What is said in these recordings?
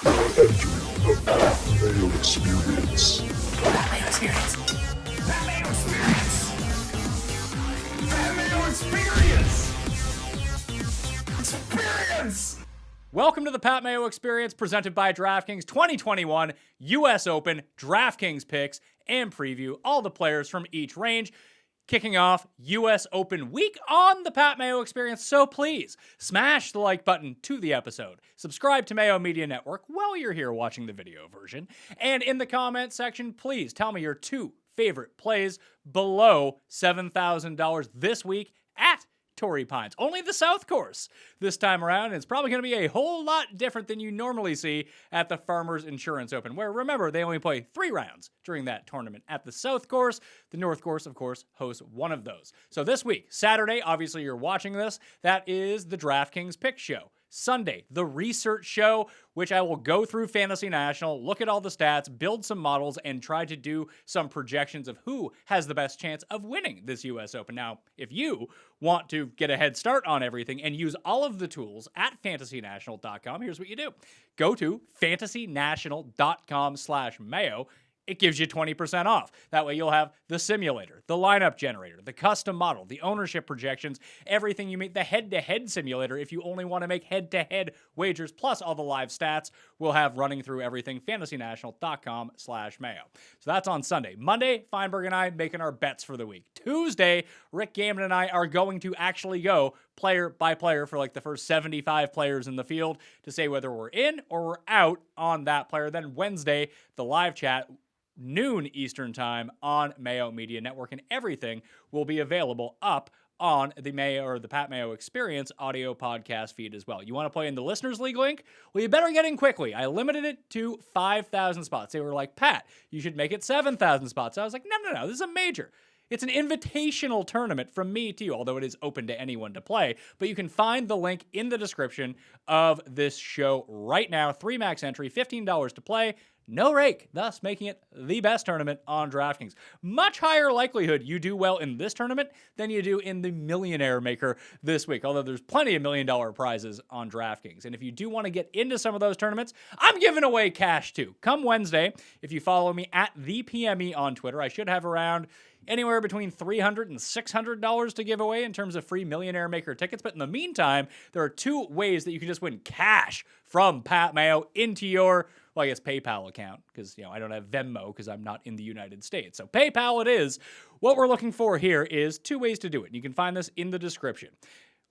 The Mayo Experience. Mayo Experience. Mayo Experience. Mayo Experience. Experience. Welcome to the Pat Mayo Experience, presented by DraftKings 2021 US Open DraftKings picks and preview all the players from each range. Kicking off US Open week on the Pat Mayo Experience, so please smash the like button to the episode. Subscribe to Mayo Media Network while you're here watching the video version. And in the comment section, please tell me your two favorite plays below $7,000 this week at Torrey Pines. Only the South Course this time around. It's probably going to be a whole lot different than you normally see at the Farmers Insurance Open, where, remember, they only play 3 rounds during that tournament. At the South Course, the North Course, of course, hosts one of those. So this week, Saturday, obviously you're watching this, that is the DraftKings Pick Show. Sunday, the Research Show, which I will go through Fantasy National, look at all the stats, build some models, and try to do some projections of who has the best chance of winning this US Open. Now, if you want to get a head start on everything and use all of the tools at fantasynational.com, here's what you do. Go to fantasynational.com/Mayo. It gives you 20% off. That way you'll have the simulator, the lineup generator, the custom model, the ownership projections, everything you make, the head-to-head simulator if you only want to make head-to-head wagers, plus all the live stats we'll have running through everything, fantasynational.com/Mayo. So that's on Sunday. Monday, Feinberg and I making our bets for the week. Tuesday, Rick Gambon and I are going to actually go player by player for like the first 75 players in the field to say whether we're in or we're out on that player. Then Wednesday, the live chat, noon Eastern time on Mayo Media Network, and everything will be available up on the Mayo or the Pat Mayo Experience audio podcast feed as well. You want to play in the Listeners League link? Well, you better get in quickly. I limited it to 5,000 spots. They were like, Pat, you should make it 7,000 spots. I was like, no, this is a major. It's an invitational tournament from me to you, although it is open to anyone to play. But you can find the link in the description of this show right now. 3 max entry, $15 to play. No rake, thus making it the best tournament on DraftKings. Much higher likelihood you do well in this tournament than you do in the Millionaire Maker this week, although there's plenty of $1 million prizes on DraftKings. And if you do want to get into some of those tournaments, I'm giving away cash too. Come Wednesday, if you follow me at the PME on Twitter, I should have around anywhere between $300 and $600 to give away in terms of free Millionaire Maker tickets. But in the meantime, there are 2 ways that you can just win cash from Pat Mayo into your, well, I guess PayPal account, because, I don't have Venmo because I'm not in the United States. So PayPal it is. What we're looking for here is 2 ways to do it. You can find this in the description.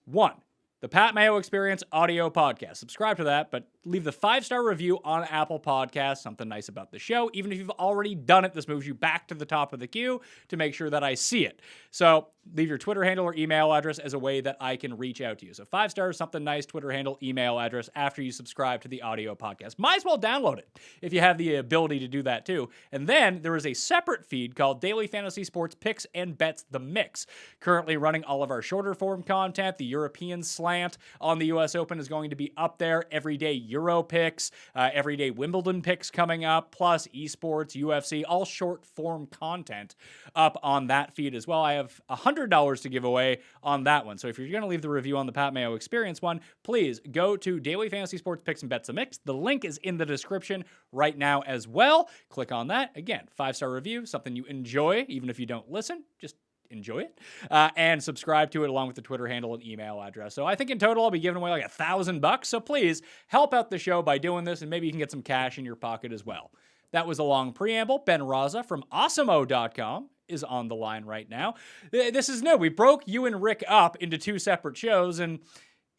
1, the Pat Mayo Experience audio podcast. Subscribe to that, but leave the 5-star review on Apple Podcasts. Something nice about the show. Even if you've already done it, this moves you back to the top of the queue to make sure that I see it. So leave your Twitter handle or email address as a way that I can reach out to you. So 5 stars, something nice, Twitter handle, email address after you subscribe to the audio podcast. Might as well download it if you have the ability to do that too. And then there is a separate feed called Daily Fantasy Sports Picks and Bets The Mix. Currently running all of our shorter form content. The European slant on the US Open is going to be up there. Everyday Euro picks, everyday Wimbledon picks coming up, plus esports, UFC, all short form content up on that feed as well. I have $100 to give away on that one. So if you're going to leave the review on the Pat Mayo Experience one, please go to Daily Fantasy Sports Picks and Bets The Mix. The link is in the description right now as well. Click on that. Again, 5-star review, something you enjoy, even if you don't listen, just enjoy it, and subscribe to it along with the Twitter handle and email address. So I think in total I'll be giving away like $1,000. So please help out the show by doing this, and maybe you can get some cash in your pocket as well. That was a long preamble. Ben Rasa from awesomeo.com is on the line right now. This is new. We broke you and Rick up into 2 separate shows, and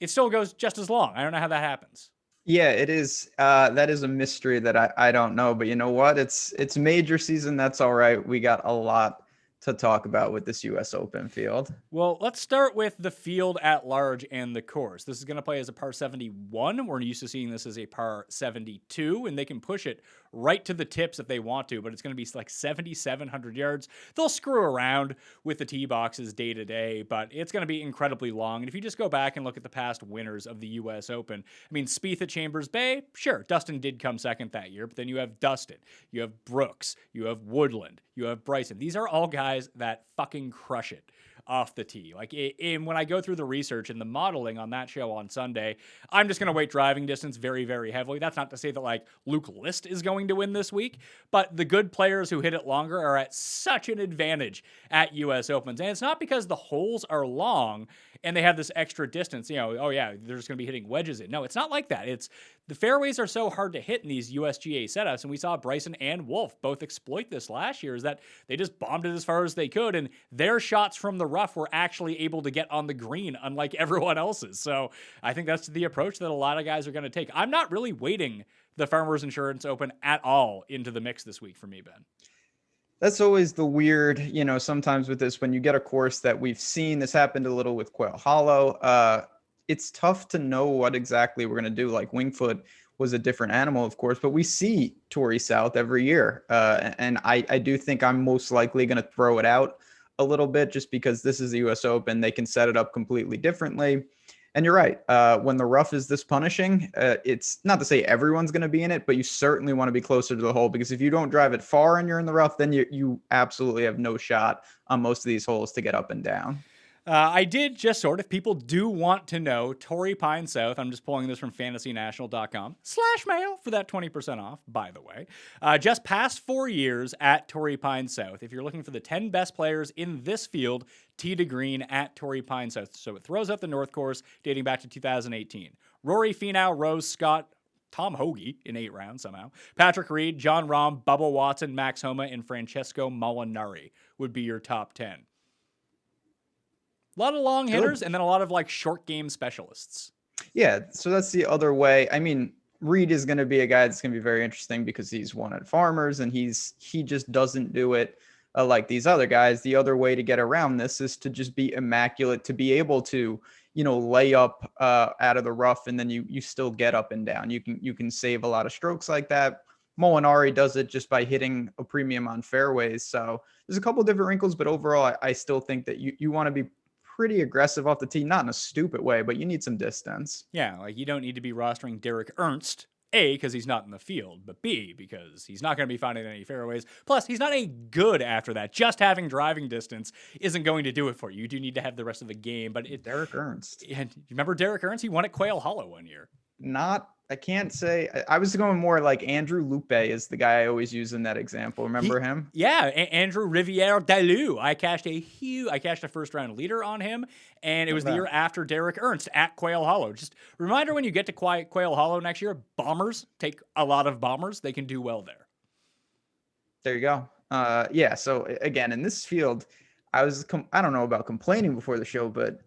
it still goes just as long. I don't know how that happens. Yeah, it is. That is a mystery that I don't know. But you know what? It's major season. That's all right. We got a lot to talk about with this US Open field. Well, let's start with the field at large and the course. This is going to play as a par 71. We're used to seeing this as a par 72, and they can push it right to the tips if they want to, but it's going to be like 7,700 yards. They'll screw around with the tee boxes day to day, but it's going to be incredibly long. And if you just go back and look at the past winners of the US Open, I mean, Spieth at Chambers Bay, sure, Dustin did come second that year, but then you have Dustin, you have Brooks, you have Woodland, you have Bryson. These are all guys that fucking crush it off the tee. Like, when I go through the research and the modeling on that show on Sunday, I'm just going to weight driving distance very, very heavily. That's not to say that, like, Luke List is going to win this week, but the good players who hit it longer are at such an advantage at US Opens. And it's not because the holes are long and they have this extra distance, oh yeah, they're just going to be hitting wedges in. No, it's not like that. It's the fairways are so hard to hit in these USGA setups, and we saw Bryson and Wolf both exploit this last year, is that they just bombed it as far as they could, and their shots from the rough were actually able to get on the green, unlike everyone else's. So I think that's the approach that a lot of guys are going to take. I'm not really weighting the Farmers Insurance Open at all into the mix this week for me, Ben. That's always the weird, sometimes with this, when you get a course that we've seen, this happened a little with Quail Hollow. It's tough to know what exactly we're going to do. Like Wingfoot was a different animal, of course, but we see Torrey South every year. And I do think I'm most likely going to throw it out a little bit just because this is the US Open. They can set it up completely differently. And you're right. When the rough is this punishing, it's not to say everyone's going to be in it, but you certainly want to be closer to the hole, because if you don't drive it far and you're in the rough, then you absolutely have no shot on most of these holes to get up and down. I did just sort of, people do want to know, Torrey Pine South, I'm just pulling this from fantasynational.com/mail for that 20% off, by the way. Just past 4 years at Torrey Pine South. If you're looking for the 10 best players in this field, tee to green at Torrey Pine South. So it throws out the North Course dating back to 2018. Rory Finau, Rose Scott, Tom Hoagie in 8 rounds somehow, Patrick Reed, John Rahm, Bubba Watson, Max Homa, and Francesco Molinari would be your top 10. A lot of long hitters and then a lot of like short game specialists. Yeah, so that's the other way. I mean, Reed is going to be a guy that's going to be very interesting because he's won at Farmers and he just doesn't do it like these other guys. The other way to get around this is to just be immaculate, to be able to, lay up out of the rough and then you still get up and down. You can save a lot of strokes like that. Molinari does it just by hitting a premium on fairways. So there's a couple different wrinkles, but overall, I still think that you want to be pretty aggressive off the tee, not in a stupid way, but you need some distance. Yeah, like you don't need to be rostering Derek Ernst, A, because he's not in the field, but B, because he's not going to be finding any fairways. Plus, he's not any good after that. Just having driving distance isn't going to do it for you. You do need to have the rest of the game. But Derek Ernst. And you remember Derek Ernst? He won at Quail Hollow one year. I can't say. I was going more like Andrew Lupe is the guy I always use in that example. Remember him? Yeah, Andrew Riviere Dalou. I cashed a first round leader on him, and it was the year after Derek Ernst at Quail Hollow. Just reminder, when you get to Quail Hollow next year, bombers take a lot of bombers. They can do well there. There you go. Yeah. So again, in this field, I don't know about complaining before the show, but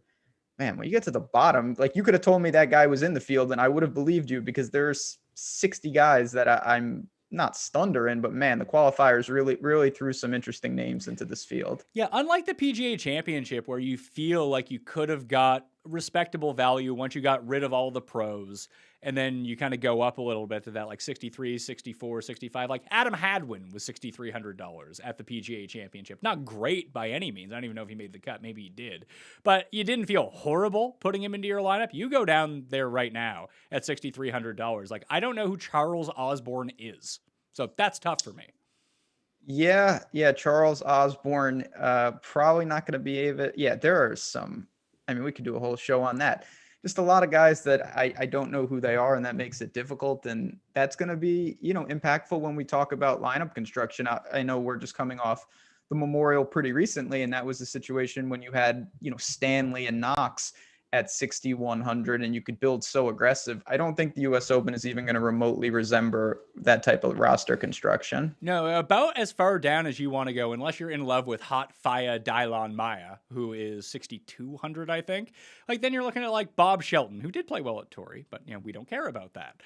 man, when you get to the bottom, like you could have told me that guy was in the field and I would have believed you, because there's 60 guys that I'm not stunned or in, but man, the qualifiers really threw some interesting names into this field. Yeah, unlike the PGA Championship, where you feel like you could have got respectable value once you got rid of all the pros, and then you kind of go up a little bit to that like 63, 64, 65. Like Adam Hadwin was $6,300 at the PGA Championship. Not great by any means. I don't even know if he made the cut. Maybe he did. But you didn't feel horrible putting him into your lineup. You go down there right now at $6,300. Like, I don't know who Charles Osborne is. So that's tough for me. Yeah, Charles Osborne, probably not going to be able. Yeah, there are some. I mean, we could do a whole show on that. Just a lot of guys that I don't know who they are, and that makes it difficult. And that's going to be, impactful when we talk about lineup construction. I know we're just coming off the Memorial pretty recently, and that was the situation when you had, Stanley and Knox at 6,100, and you could build so aggressive. I don't think the US Open is even going to remotely resemble that type of roster construction. No, about as far down as you want to go, unless you're in love with Hot Faya Dylon Maya, who is 6,200, I think. Like, then you're looking at like Bob Shelton, who did play well at Torrey, but we don't care about that.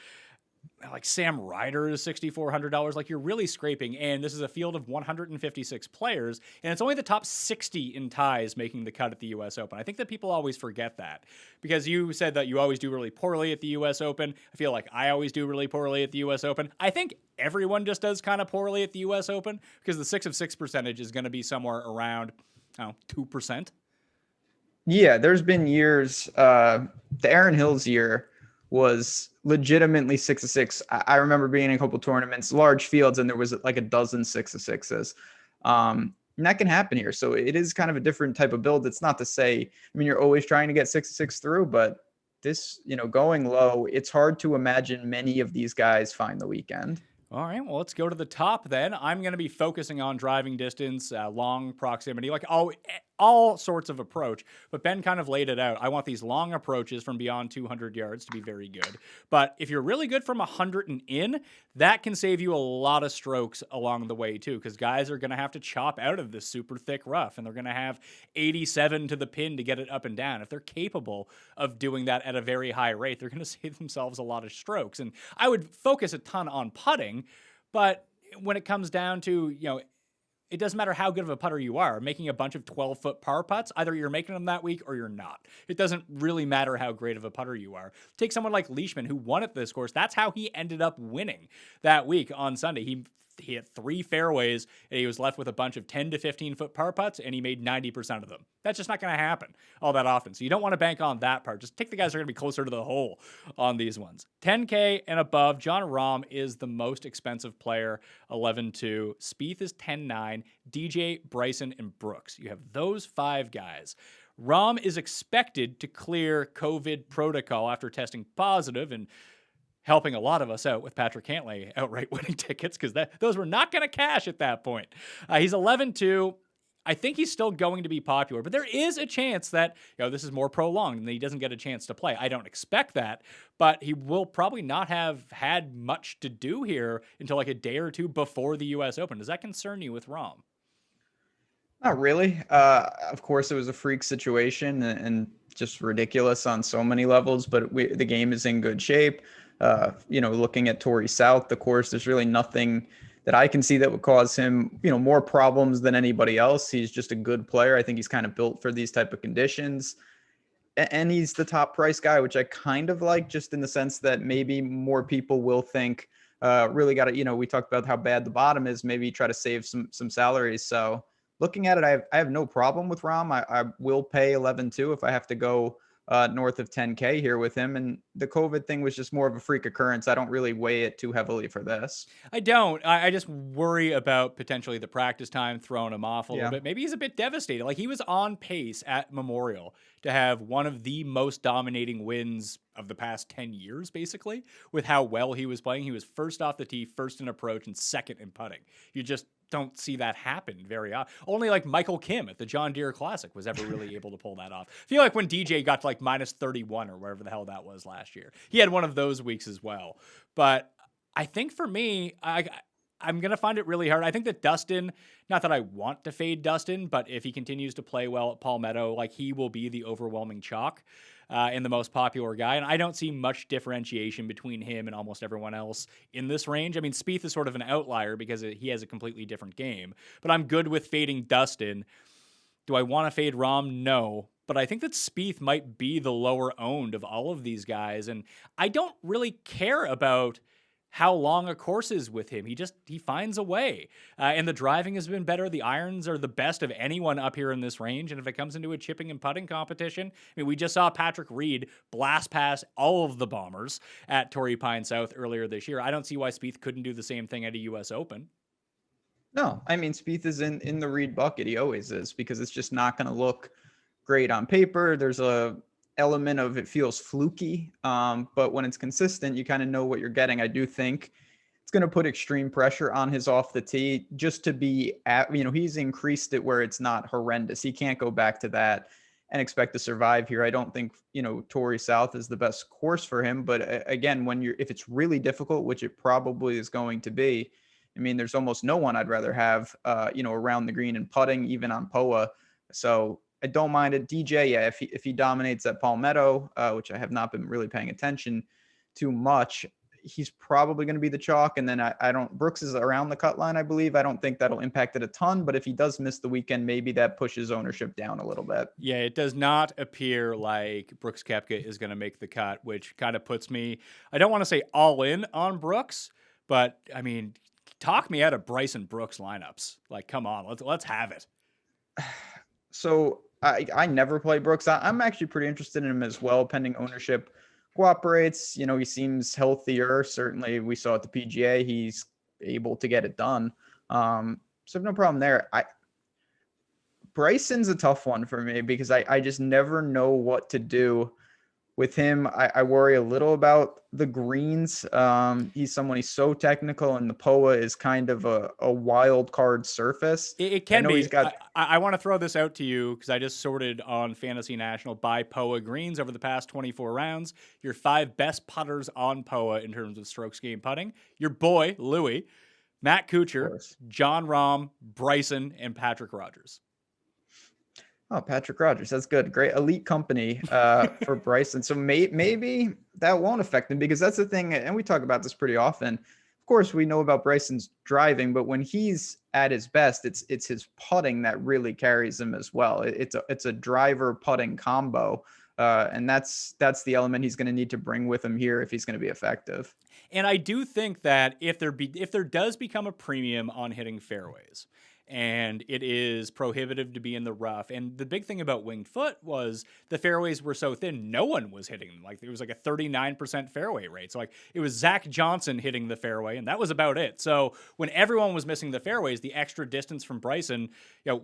Like Sam Ryder is $6,400. Like, you're really scraping, and this is a field of 156 players, and it's only the top 60 in ties making the cut at the US Open. I think that people always forget that, because you said that you always do really poorly at the US Open. I feel like I always do really poorly at the US Open. I think everyone just does kind of poorly at the US Open, because the 6 of 6 percentage is going to be somewhere around 2%. Yeah, there's been years, the Aaron Hills year was legitimately 6 of 6. I remember being in a couple tournaments, large fields, and there was like a dozen 6 of 6s. And that can happen here. So it is kind of a different type of build. It's not to say, I mean, you're always trying to get 6-6 through, but this, going low, it's hard to imagine many of these guys find the weekend. All right, well, let's go to the top then. I'm going to be focusing on driving distance, long proximity, like all sorts of approach. But Ben kind of laid it out. I want these long approaches from beyond 200 yards to be very good. But if you're really good from 100 and in, that can save you a lot of strokes along the way too, because guys are going to have to chop out of this super thick rough, and they're going to have 87 to the pin to get it up and down. If they're capable of doing that at a very high rate, they're going to save themselves a lot of strokes. And I would focus a ton on putting, but when it comes down to, it doesn't matter how good of a putter you are. Making a bunch of 12-foot par putts, either you're making them that week or you're not. It doesn't really matter how great of a putter you are. Take someone like Leishman, who won at this course. That's how he ended up winning that week on Sunday. He hit 3 fairways, and he was left with a bunch of 10 to 15-foot par putts, and he made 90% of them. That's just not going to happen all that often. So you don't want to bank on that part. Just take the guys who are going to be closer to the hole on these ones. 10K and above, Jon Rahm is the most expensive player, 11-2. Spieth is 10-9. DJ, Bryson, and Brooks. You have those 5 guys. Rahm is expected to clear COVID protocol after testing positive and helping a lot of us out with Patrick Cantlay outright winning tickets, because those were not going to cash at that point. He's 11-2. I think he's still going to be popular, but there is a chance that this is more prolonged and he doesn't get a chance to play. I don't expect that, but he will probably not have had much to do here until like a day or two before the US Open. Does that concern you with Rahm? Not really. Of course, it was a freak situation and just ridiculous on so many levels, but the game is in good shape. Looking at Torrey South, the course, there's really nothing that I can see that would cause him, more problems than anybody else. He's just a good player. I think he's kind of built for these type of conditions. And he's the top price guy, which I kind of like, just in the sense that maybe more people will think, really got to, we talked about how bad the bottom is, maybe try to save some salaries. So looking at it, I have no problem with Rahm. I will pay 11-2 if I have to go north of 10K here with him. And the COVID thing was just more of a freak occurrence. I don't really weigh it too heavily for this. I don't. I just worry about potentially the practice time throwing him off a little bit. Maybe he's a bit devastated. Like, he was on pace at Memorial to have one of the most dominating wins of the past 10 years, basically, with how well he was playing. He was first off the tee, first in approach, and second in putting. You just don't see that happen very often. Only like Michael Kim at the John Deere Classic was ever really able to pull that off. I feel like when DJ got to like minus 31 or wherever the hell that was last year, he had one of those weeks as well. But I think for me, I'm going to find it really hard. I think that Dustin, not that I want to fade Dustin, but if he continues to play well at Palmetto, like, he will be the overwhelming chalk and the most popular guy. And I don't see much differentiation between him and almost everyone else in this range. I mean, Spieth is sort of an outlier because he has a completely different game, but I'm good with fading Dustin. Do I want to fade Rahm? No. But I think that Spieth might be the lower owned of all of these guys. And I don't really care about how long a course is with him. He finds a way. And the driving has been better. The irons are the best of anyone up here in this range. And if it comes into a chipping and putting competition, I mean, we just saw Patrick Reed blast past all of the bombers at Torrey Pine South earlier this year. I don't see why Spieth couldn't do the same thing at a US Open. No, I mean, Spieth is in the Reed bucket. He always is, because it's just not going to look great on paper. There's a element of it feels fluky, but when it's consistent, you kind of know what you're getting. I do think it's going to put extreme pressure on his off the tee just to be at, he's increased it where it's not horrendous. He can't go back to that and expect to survive here. I don't think, Torrey South is the best course for him, but again, if it's really difficult, which it probably is going to be, I mean, there's almost no one I'd rather have, around the green and putting, even on POA. So I don't mind it. DJ, yeah, if he dominates at Palmetto, which I have not been really paying attention too much, he's probably going to be the chalk. And then Brooks is around the cut line, I believe. I don't think that'll impact it a ton, but if he does miss the weekend, maybe that pushes ownership down a little bit. Yeah, it does not appear like Brooks Koepka is going to make the cut, which kind of puts me, I don't want to say all in on Brooks, but I mean, talk me out of Bryson Brooks lineups. Like, come on, let's have it. So I never play Brooks. I'm actually pretty interested in him as well, pending ownership cooperates. He seems healthier. Certainly, we saw at the PGA, he's able to get it done. So no problem there. Bryson's a tough one for me because I just never know what to do with him. I worry a little about the greens. He's so technical, and the POA is kind of a wild card surface. It I can know be. he's got I want to throw this out to you because I just sorted on Fantasy National by POA greens over the past 24 rounds. Your 5 best putters on POA in terms of strokes gained putting. Your boy, Louis, Matt Kuchar, course. John Rahm, Bryson, and Patrick Rogers. Oh, Patrick Rogers. That's good. Great elite company for Bryson. So maybe that won't affect him, because that's the thing. And we talk about this pretty often. Of course, we know about Bryson's driving, but when he's at his best, it's his putting that really carries him as well. It's a driver putting combo. And that's the element he's going to need to bring with him here if he's going to be effective. And I do think that if there does become a premium on hitting fairways, and it is prohibitive to be in the rough. And the big thing about winged foot was the fairways were so thin, no one was hitting them. Like, it was like a 39% fairway rate. So like, it was Zach Johnson hitting the fairway, and that was about it. So when everyone was missing the fairways, the extra distance from Bryson,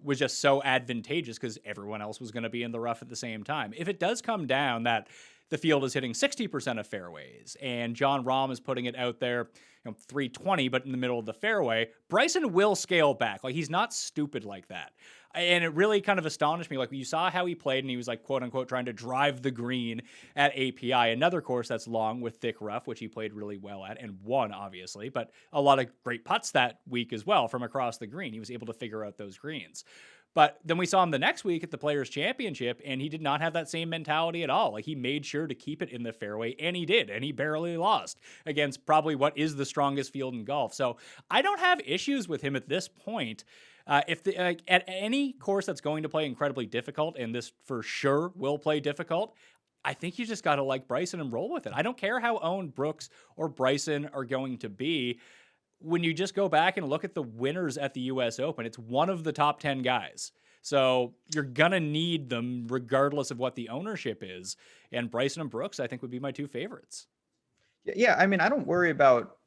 was just so advantageous because everyone else was going to be in the rough at the same time. If it does come down that the field is hitting 60% of fairways, and John Rahm is putting it out there, 320, but in the middle of the fairway, Bryson will scale back. Like, he's not stupid like that. And it really kind of astonished me. Like, you saw how he played, and he was like, quote unquote, trying to drive the green at API, another course that's long with thick rough, which he played really well at and won, obviously, but a lot of great putts that week as well from across the green. He was able to figure out those greens. But then we saw him the next week at the Players' Championship, and he did not have that same mentality at all. Like, he made sure to keep it in the fairway, and he did, and he barely lost against probably what is the strongest field in golf. So I don't have issues with him at this point. At any course that's going to play incredibly difficult, and this for sure will play difficult, I think you just got to like Bryson and roll with it. I don't care how owned Brooks or Bryson are going to be. When you just go back and look at the winners at the US Open, it's one of the top 10 guys. So you're going to need them regardless of what the ownership is. And Bryson and Brooks, I think, would be my 2 favorites. Yeah, I mean, I don't worry about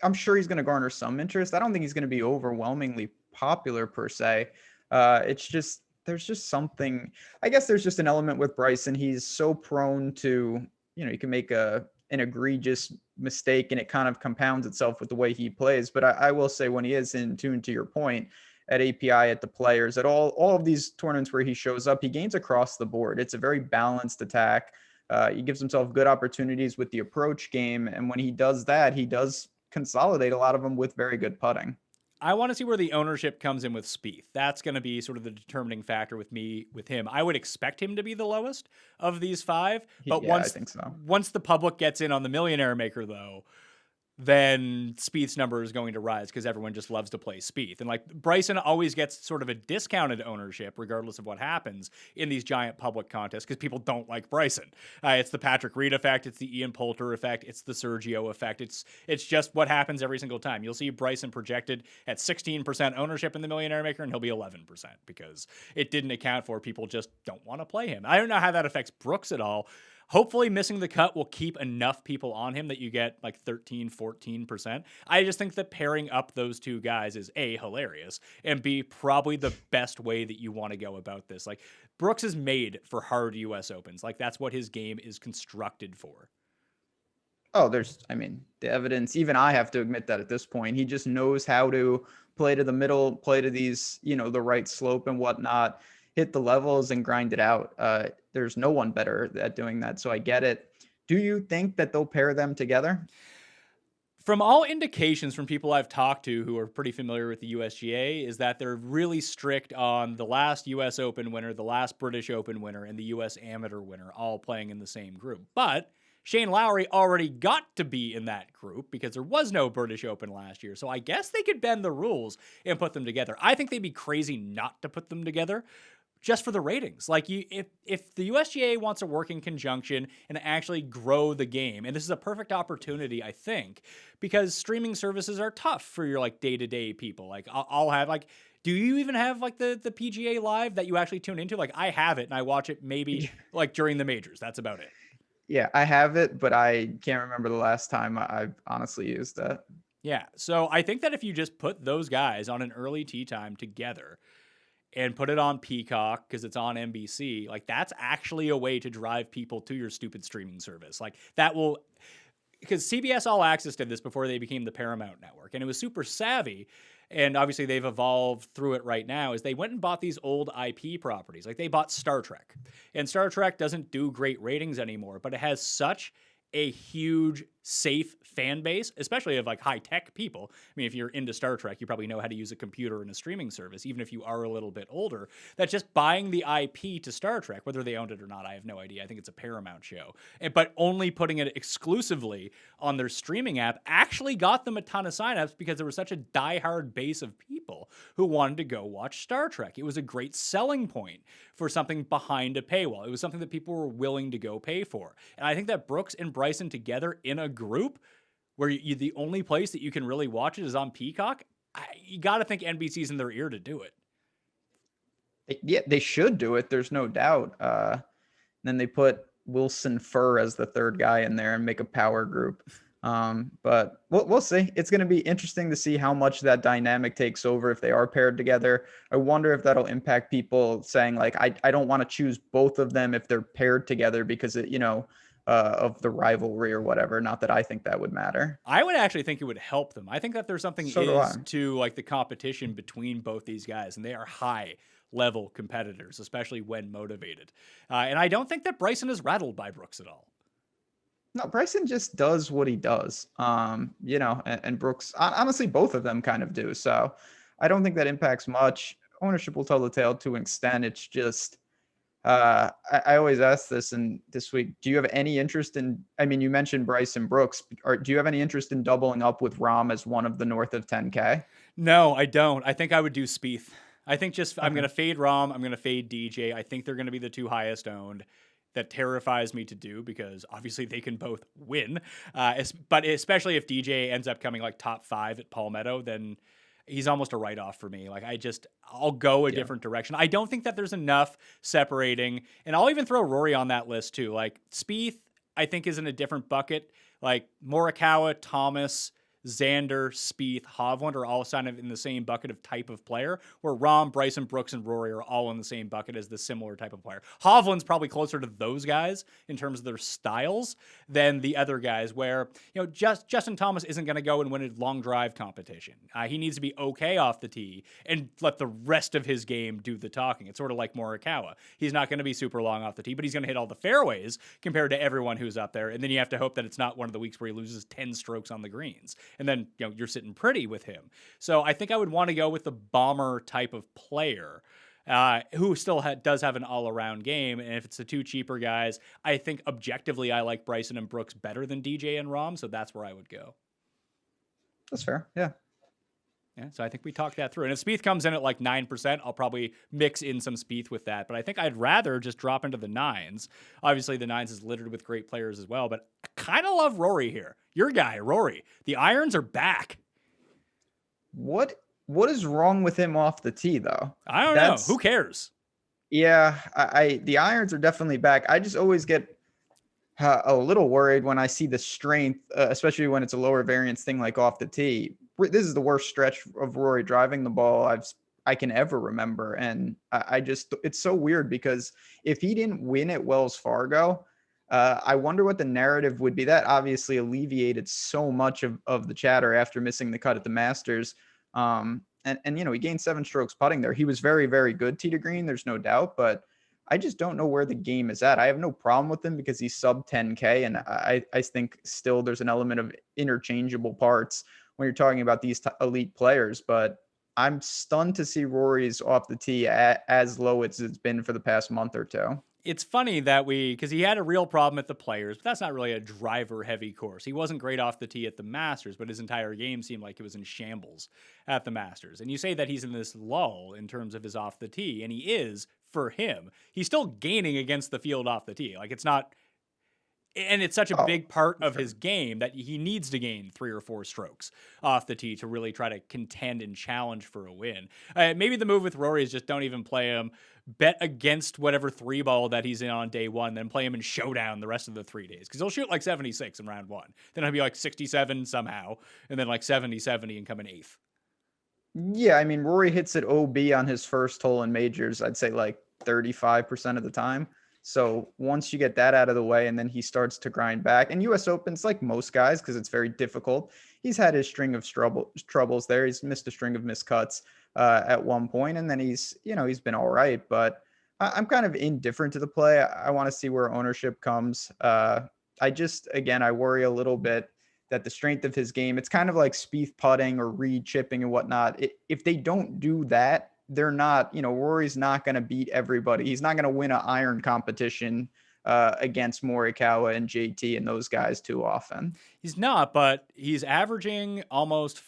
I'm sure he's going to garner some interest. I don't think he's going to be overwhelmingly popular per se. It's just there's just something. I guess there's just an element with Bryson. He's so prone to, you can make an egregious mistake and it kind of compounds itself with the way he plays. But I will say, when he is in tune, to your point, at API, at the Players, at all of these tournaments where he shows up, he gains across the board. It's a very balanced attack. He gives himself good opportunities with the approach game. And when he does that, he does consolidate a lot of them with very good putting. I want to see where the ownership comes in with Spieth. That's going to be sort of the determining factor with him. I would expect him to be the lowest of these 5, but I think so. Once the public gets in on the Millionaire Maker, though, then Spieth's number is going to rise because everyone just loves to play Spieth. And like, Bryson always gets sort of a discounted ownership regardless of what happens in these giant public contests because people don't like Bryson. It's the Patrick Reed effect. It's the Ian Poulter effect. It's the Sergio effect. It's just what happens every single time. You'll see Bryson projected at 16% ownership in the Millionaire Maker, and he'll be 11% because it didn't account for people just don't want to play him. I don't know how that affects Brooks at all. Hopefully missing the cut will keep enough people on him that you get like 13, 14%. I just think that pairing up those 2 guys is A, hilarious, and B, probably the best way that you want to go about this. Like, Brooks is made for hard US Opens. Like, that's what his game is constructed for. Oh, the evidence, even I have to admit that at this point, he just knows how to play to the middle, play to these, the right slope and whatnot, hit the levels and grind it out. There's no one better at doing that. So I get it. Do you think that they'll pair them together? From all indications from people I've talked to who are pretty familiar with the USGA is that they're really strict on the last US Open winner, the last British Open winner, and the US Amateur winner all playing in the same group. But Shane Lowry already got to be in that group because there was no British Open last year. So I guess they could bend the rules and put them together. I think they'd be crazy not to put them together, just for the ratings. Like, if the USGA wants to work in conjunction and actually grow the game, and this is a perfect opportunity, I think, because streaming services are tough for your like day-to-day people. Like, I'll have like, do you even have like the PGA Live that you actually tune into? Like, I have it and I watch it maybe like during the majors. That's about it. Yeah, I have it, but I can't remember the last time I've honestly used that. Yeah, so I think that if you just put those guys on an early tee time together, and put it on Peacock because it's on NBC, like that's actually a way to drive people to your stupid streaming service. Like that will, because CBS All Access did this before they became the Paramount Network, and it was super savvy. And obviously they've evolved through it right now, is they went and bought these old IP properties. Like they bought Star Trek, and Star Trek doesn't do great ratings anymore, but it has such a huge, safe fan base, especially of like high-tech people. I mean, if you're into Star Trek, you probably know how to use a computer and a streaming service, even if you are a little bit older. That just buying the IP to Star Trek, whether they owned it or not, I have no idea. I think it's a Paramount show. But only putting it exclusively on their streaming app actually got them a ton of signups because there was such a diehard base of people who wanted to go watch Star Trek. It was a great selling point for something behind a paywall. It was something that people were willing to go pay for. And I think that Brooks and Bryson together in a group where the only place that you can really watch it is on Peacock, you got to think NBC's in their ear to do it. Yeah, they should do it. There's no doubt. Then they put Wilson Furr as the third guy in there and make a power group. But we'll see. It's going to be interesting to see how much that dynamic takes over if they are paired together. I wonder if that'll impact people saying like, I don't want to choose both of them if they're paired together because it, of the rivalry or whatever. Not that I think that would matter. I would actually think it would help them. I think that there's something to like the competition between both these guys, and they are high level competitors, especially when motivated. And I don't think that Bryson is rattled by Brooks at all. No, Bryson just does what he does. And Brooks, honestly, both of them kind of do. So I don't think that impacts much. Ownership will tell the tale to an extent. It's just, I always ask this, and this week, do you have any interest in, you mentioned Bryson Brooks, or do you have any interest in doubling up with Rahm as one of the north of 10K? No, I don't. I think I would do Spieth. I think I'm going to fade Rahm. I'm going to fade DJ. I think they're going to be the two highest owned. That terrifies me to do because obviously they can both win. But especially if DJ ends up coming like top 5 at Palmetto, then he's almost a write-off for me. Like I'll go a different direction. I don't think that there's enough separating, and I'll even throw Rory on that list too. Like Spieth, I think is in a different bucket. Like Morikawa, Thomas, Xander, Spieth, Hovland are all kind of in the same bucket of type of player, where Rahm, Bryson, Brooks, and Rory are all in the same bucket as the similar type of player. Hovland's probably closer to those guys in terms of their styles than the other guys, where Justin Thomas isn't going to go and win a long drive competition. He needs to be okay off the tee and let the rest of his game do the talking. It's sort of like Morikawa. He's not going to be super long off the tee, but he's going to hit all the fairways compared to everyone who's up there. And then you have to hope that it's not one of the weeks where he loses 10 strokes on the greens. And then you're sitting pretty with him. So I think I would want to go with the bomber type of player who still does have an all-around game. And if it's the two cheaper guys, I think objectively I like Bryson and Brooks better than DJ and Rahm. So that's where I would go. That's fair. Yeah. Yeah, so I think we talked that through. And if Spieth comes in at like 9%, I'll probably mix in some Spieth with that. But I think I'd rather just drop into the 9s. Obviously, the 9s is littered with great players as well. But I kind of love Rory here. Your guy, Rory. The irons are back. What is wrong with him off the tee, though? I don't know. Who cares? Yeah, the irons are definitely back. I just always get a little worried when I see the strength, especially when it's a lower variance thing like off the tee. This is the worst stretch of Rory driving the ball I can ever remember. And it's so weird because if he didn't win at Wells Fargo, I wonder what the narrative would be. That obviously alleviated so much of the chatter after missing the cut at the Masters. And he gained 7 strokes putting there. He was very, very good tee to green. There's no doubt, but I just don't know where the game is at. I have no problem with him because he's sub 10K. And I think still there's an element of interchangeable parts when you're talking about these elite players, but I'm stunned to see Rory's off the tee as low as it's been for the past month or two. It's funny that because he had a real problem at the Players, but that's not really a driver-heavy course. He wasn't great off the tee at the Masters, but his entire game seemed like it was in shambles at the Masters. And you say that he's in this lull in terms of his off the tee, and he is for him. He's still gaining against the field off the tee. Like it's not. And it's such a big part of his game that he needs to gain 3 or 4 strokes off the tee to really try to contend and challenge for a win. Maybe the move with Rory is just don't even play him. Bet against whatever 3-ball that he's in on day 1, then play him in showdown the rest of the 3 days. Because he'll shoot like 76 in round 1. Then he'll be like 67 somehow, and then like 70 and come in 8th. Yeah, I mean, Rory hits it OB on his first hole in majors, I'd say like 35% of the time. So once you get that out of the way and then he starts to grind back, and US Open's like most guys because it's very difficult. He's had his string of troubles there. He's missed a string of miscuts at one point, and then he's been all right. But I'm kind of indifferent to the play. I want to see where ownership comes. I worry a little bit that the strength of his game, it's kind of like Spieth putting or Reed chipping and whatnot. If they don't do that, they're not, Rory's not going to beat everybody. He's not going to win an iron competition against Morikawa and JT and those guys too often. He's not, but he's averaging almost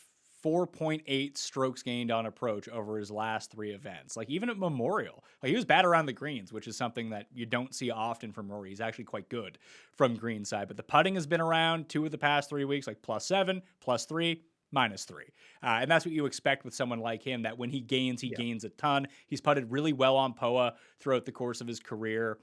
4.8 strokes gained on approach over his last 3 events. Like even at Memorial, like he was bad around the greens, which is something that you don't see often from Rory. He's actually quite good from green side, but the putting has been around 2 of the past 3 weeks, like +7, +3, -3. And that's what you expect with someone like him, that when he gains, he gains a ton. He's putted really well on POA throughout the course of his career.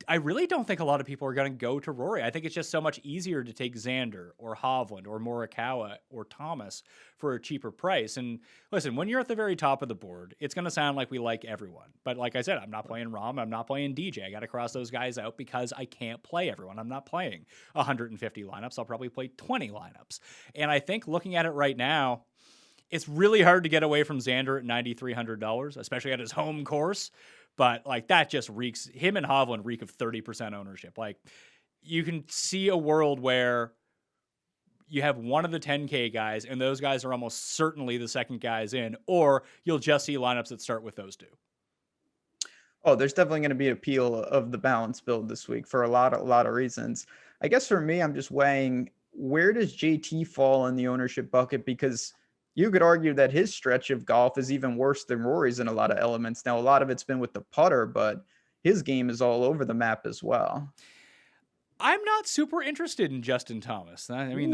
I really don't think a lot of people are going to go to Rory. I think it's just so much easier to take Xander or Hovland or Morikawa or Thomas for a cheaper price. And listen, when you're at the very top of the board, it's going to sound like we like everyone. But like I said, I'm not playing Rahm. I'm not playing DJ. I got to cross those guys out because I can't play everyone. I'm not playing 150 lineups. I'll probably play 20 lineups. And I think looking at it right now, it's really hard to get away from Xander at $9,300, especially at his home course. But like that just reeks, him and Hovland reek of 30% ownership. Like you can see a world where you have one of the 10K guys and those guys are almost certainly the second guys in, or you'll just see lineups that start with those two. Oh, there's definitely going to be appeal of the balance build this week for a lot of reasons. I guess for me, I'm just weighing, where does JT fall in the ownership bucket? Because you could argue that his stretch of golf is even worse than Rory's in a lot of elements. Now, a lot of it's been with the putter, but his game is all over the map as well. I'm not super interested in Justin Thomas. I mean,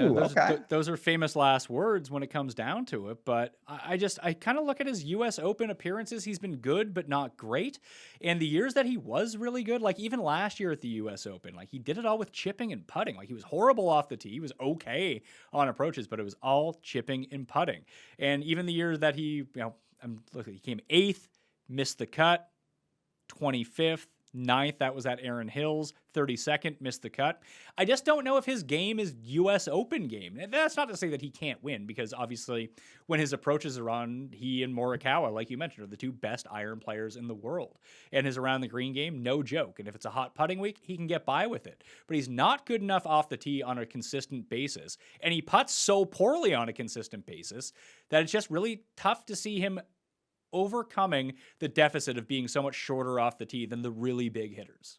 those are famous last words when it comes down to it. But I kind of look at his US Open appearances. He's been good, but not great. And the years that he was really good, like even last year at the US Open, like he did it all with chipping and putting. Like he was horrible off the tee. He was okay on approaches, but it was all chipping and putting. And even the years that he came 8th, missed the cut, 25th. 9th, that was at Aaron Hills. 32nd, missed the cut. I just don't know if his game is US Open game. And that's not to say that he can't win, because obviously when his approaches are on, he and Morikawa, like you mentioned, are the 2 best iron players in the world. And his around the green game, no joke. And if it's a hot putting week, he can get by with it. But he's not good enough off the tee on a consistent basis. And he putts so poorly on a consistent basis that it's just really tough to see him overcoming the deficit of being so much shorter off the tee than the really big hitters.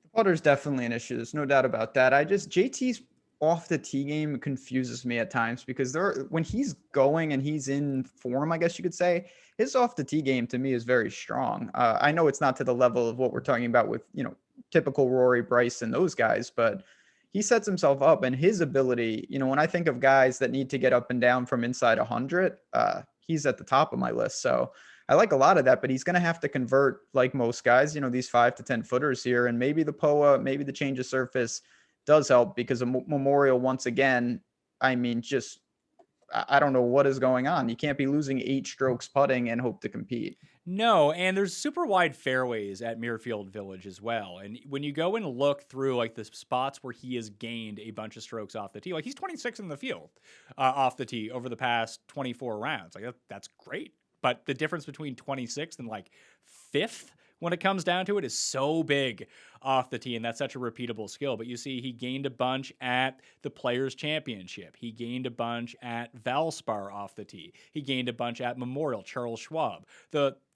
The putter's definitely an issue. There's no doubt about that. JT's off the tee game confuses me at times, because when he's going and he's in form, I guess you could say, his off the tee game to me is very strong. I know it's not to the level of what we're talking about with, typical Rory, Bryce, and those guys, but he sets himself up, and his ability, when I think of guys that need to get up and down from inside 100, he's at the top of my list. So I like a lot of that, but he's going to have to convert like most guys, these 5 to 10 footers here. And maybe the POA, maybe the change of surface does help, because a Memorial, once again, I mean, just, I don't know what is going on. You can't be losing 8 strokes putting and hope to compete. No, and there's super wide fairways at Muirfield Village as well. And when you go and look through like the spots where he has gained a bunch of strokes off the tee, like he's 26 in the field off the tee over the past 24 rounds. Like that's great. But the difference between 26th and like 5th when it comes down to it is so big off the tee, and that's such a repeatable skill. But you see, he gained a bunch at the Players' Championship. He gained a bunch at Valspar off the tee. He gained a bunch at Memorial, Charles Schwab.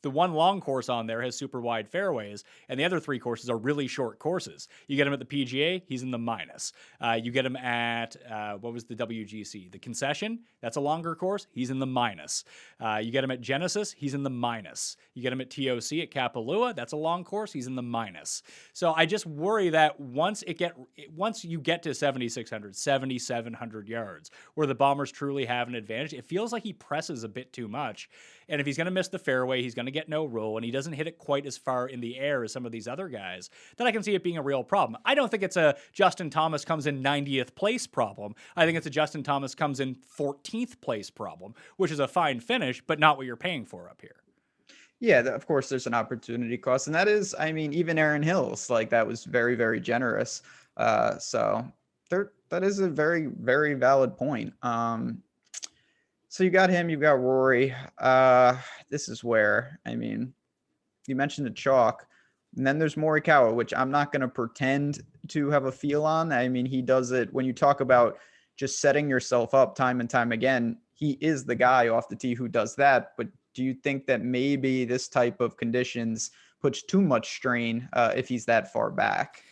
The one long course on there has super wide fairways, and the other 3 courses are really short courses. You get him at the PGA, he's in the minus. You get him at, what was the WGC? The Concession, that's a longer course, he's in the minus. You get him at Genesis, he's in the minus. You get him at TOC at Kapalua, that's a long course, he's in the minus. So I just worry that once you get to 7,600, 7,700 yards, where the Bombers truly have an advantage, it feels like he presses a bit too much. And if he's going to miss the fairway, he's going to get no roll, and he doesn't hit it quite as far in the air as some of these other guys, then I can see it being a real problem. I don't think it's a Justin Thomas comes in 90th place problem. I think it's a Justin Thomas comes in 14th place problem, which is a fine finish, but not what you're paying for up here. Yeah, of course, there's an opportunity cost, and that is, I mean, even Aaron Hills, like that was very, very generous. So that is a very, very valid point. So you got him, you've got Rory. This is where, I mean, you mentioned the chalk, and then there's Morikawa, which I'm not going to pretend to have a feel on. I mean, he does it when you talk about just setting yourself up time and time again. He is the guy off the tee who does that, but do you think that maybe this type of conditions puts too much strain if he's that far back?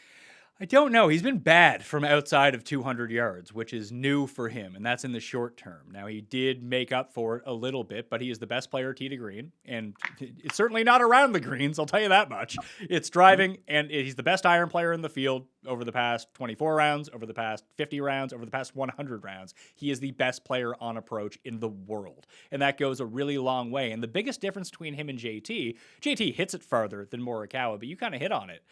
I don't know. He's been bad from outside of 200 yards, which is new for him, and that's in the short term. Now, he did make up for it a little bit, but he is the best player tee to green, and it's certainly not around the greens, I'll tell you that much. It's driving, and he's the best iron player in the field over the past 24 rounds, over the past 50 rounds, over the past 100 rounds. He is the best player on approach in the world, and that goes a really long way. And the biggest difference between him and JT hits it farther than Morikawa, but you kind of hit on it.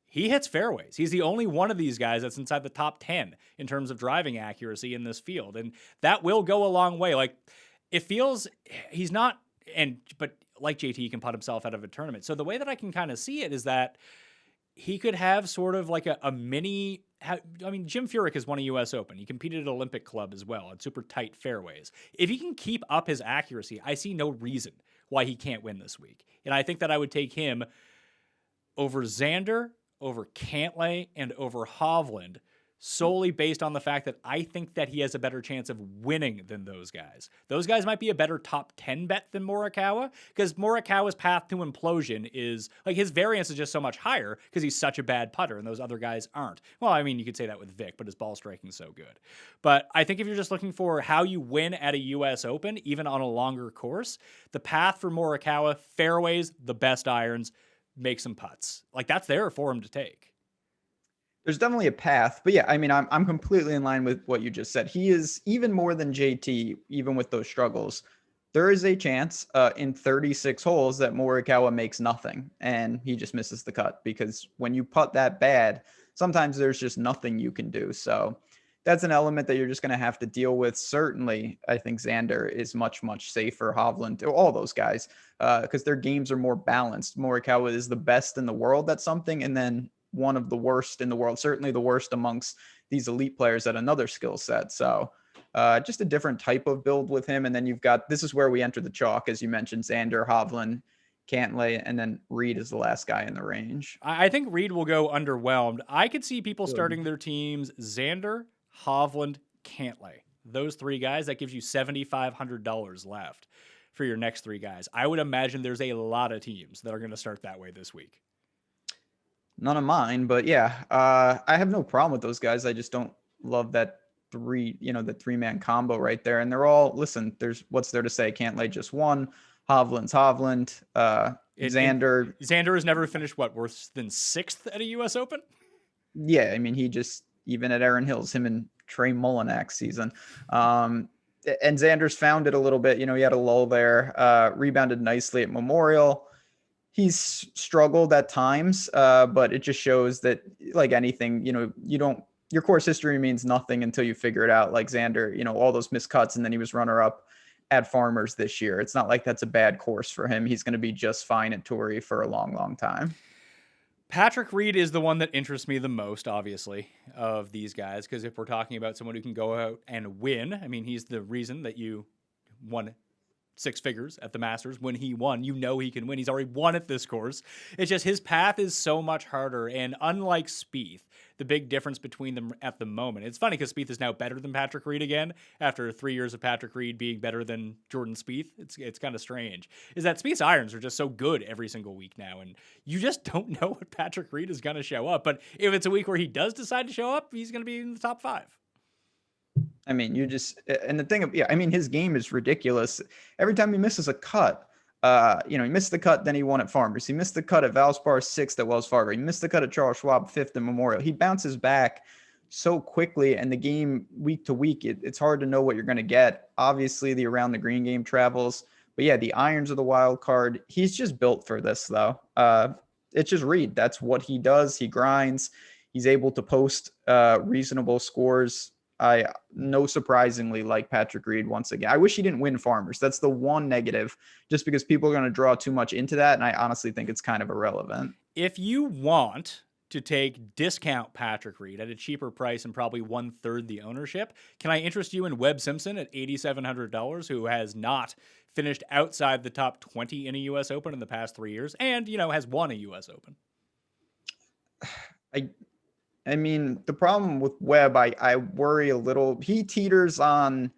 He hits fairways. He's the only one of these guys that's inside the top 10 in terms of driving accuracy in this field. And that will go a long way. Like, it feels he's not, but like JT, he can put himself out of a tournament. So the way that I can kind of see it is that he could have sort of like a mini, I mean, Jim Furyk has won a US Open. He competed at Olympic Club as well on super tight fairways. If he can keep up his accuracy, I see no reason why he can't win this week. And I think that I would take him over Xander, over Cantlay, and over Hovland, solely based on the fact that I think that he has a better chance of winning than those guys. Those guys might be a better top 10 bet than Morikawa, because Morikawa's path to implosion is, like, his variance is just so much higher because he's such a bad putter, and those other guys aren't. Well, I mean, you could say that with Vic, but his ball striking is so good. But I think if you're just looking for how you win at a US Open, even on a longer course, the path for Morikawa, fairways, the best irons, make some putts. Like, that's there for him to take. There's definitely a path, but yeah, I mean, I'm completely in line with what you just said. He is even more than JT, even with those struggles. There is a chance in 36 holes that Morikawa makes nothing and he just misses the cut, because when you putt that bad, sometimes there's just nothing you can do. So that's an element that you're just going to have to deal with. Certainly, I think Xander is much, much safer. Hovland, all those guys, because their games are more balanced. Morikawa is the best in the world at something, and then one of the worst in the world, certainly the worst amongst these elite players at another skill set. So just a different type of build with him. And then you've got, this is where we enter the chalk, as you mentioned, Xander, Hovland, Cantlay, and then Reed is the last guy in the range. I think Reed will go underwhelmed. I could see people starting their teams Xander, Hovland, Cantlay. Those three guys, that gives you $7,500 left for your next three guys. I would imagine there's a lot of teams that are going to start that way this week. None of mine, but yeah, I have no problem with those guys. I just don't love that the three-man combo right there. And they're all, listen, there's what's there to say. Cantlay just won. Hovland's Hovland. Xander has never finished worse than 6th at a US Open? Yeah, I mean, he just, even at Aaron Hills, him and Trey Mullinax season. And Xander's found it a little bit. He had a lull there, rebounded nicely at Memorial. He's struggled at times, but it just shows that, like anything, your course history means nothing until you figure it out. Like Xander, all those missed cuts, and then he was runner-up at Farmers this year. It's not like that's a bad course for him. He's going to be just fine at Torrey for a long, long time. Patrick Reed is the one that interests me the most, obviously, of these guys, because if we're talking about someone who can go out and win, I mean, he's the reason that you won 6 figures at the Masters. When he won, he can win. He's already won at this course. It's just his path is so much harder, and unlike Spieth, the big difference between them at the moment, it's funny because Spieth is now better than Patrick Reed again after 3 years of Patrick Reed being better than Jordan Spieth. It's kind of strange, is that Spieth's irons are just so good every single week now, and you just don't know what Patrick Reed is going to show up. But if it's a week where he does decide to show up, he's going to be in the top 5. I mean, and the thing, his game is ridiculous. Every time he misses a cut, He missed the cut, then he won at Farmers. He missed the cut at Valspar 6th at Wells Fargo. He missed the cut at Charles Schwab 5th at Memorial. He bounces back so quickly, and the game week to week, it's hard to know what you're going to get. Obviously, the around the green game travels, but yeah, the irons are the wild card. He's just built for this, though. It's just Reed. That's what he does. He grinds. He's able to post reasonable scores. I no surprisingly like Patrick Reed once again. I wish he didn't win Farmers. That's the one negative, just because people are going to draw too much into that, and I honestly think it's kind of irrelevant. If you want to take discount Patrick Reed at a cheaper price and probably 1/3 the ownership, can I interest you in Webb Simpson at $8,700, who has not finished outside the top 20 in a US Open in the past 3 years and, has won a US Open? I mean, the problem with Webb, I worry a little. He teeters on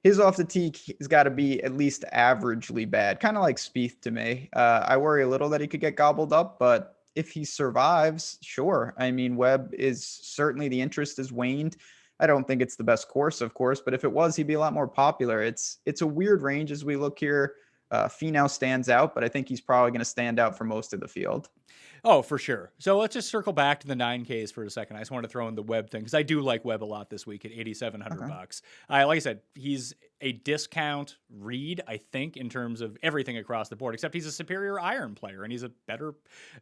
his off the tee has got to be at least averagely bad, kind of like Spieth to me. I worry a little that he could get gobbled up, but if he survives, sure. I mean, Webb is certainly, the interest has waned. I don't think it's the best course, of course, but if it was, he'd be a lot more popular. It's a weird range as we look here. Finau stands out, but I think he's probably going to stand out for most of the field. Oh, for sure. So let's just circle back to the 9Ks for a second. I just want to throw in the Webb thing because I do like Webb a lot this week at $8,700. Like I said, he's a discount Reed, I think, in terms of everything across the board, except he's a superior iron player and he's a better.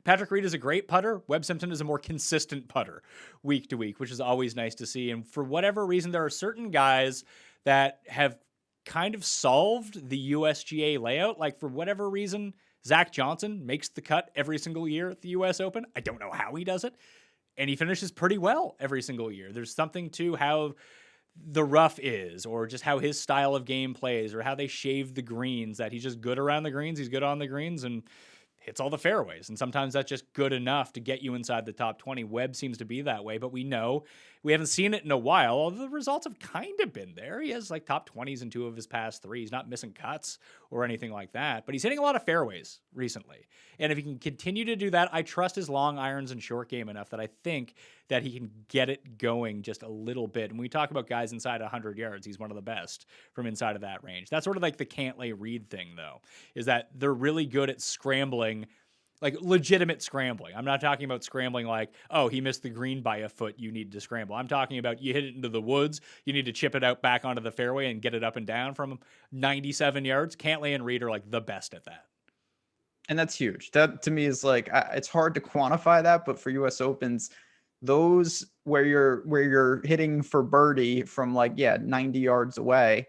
Patrick Reed is a great putter. Webb Simpson is a more consistent putter week to week, which is always nice to see. And for whatever reason, there are certain guys that have kind of solved the USGA layout. Like for whatever reason, Zach Johnson makes the cut every single year at the US Open. I don't know how he does it. And he finishes pretty well every single year. There's something to how the rough is, or just how his style of game plays, or how they shave the greens, that he's just good around the greens. He's good on the greens and hits all the fairways. And sometimes that's just good enough to get you inside the top 20. Webb seems to be that way, but we know we haven't seen it in a while. Although the results have kind of been there. He has like top 20s in 2 of his past 3. He's not missing cuts or anything like that, but he's hitting a lot of fairways recently. And if he can continue to do that, I trust his long irons and short game enough that I think that he can get it going just a little bit. And when we talk about guys inside 100 yards, he's one of the best from inside of that range. That's sort of like the Cantlay Reed thing, though, is that they're really good at scrambling, like legitimate scrambling. I'm not talking about scrambling like, oh, he missed the green by a foot, you need to scramble. I'm talking about you hit it into the woods, you need to chip it out back onto the fairway and get it up and down from 97 yards. Cantlay and Reed are like the best at that. And that's huge. That to me is like, it's hard to quantify that, but for US Opens, those where you're hitting for birdie from 90 yards away,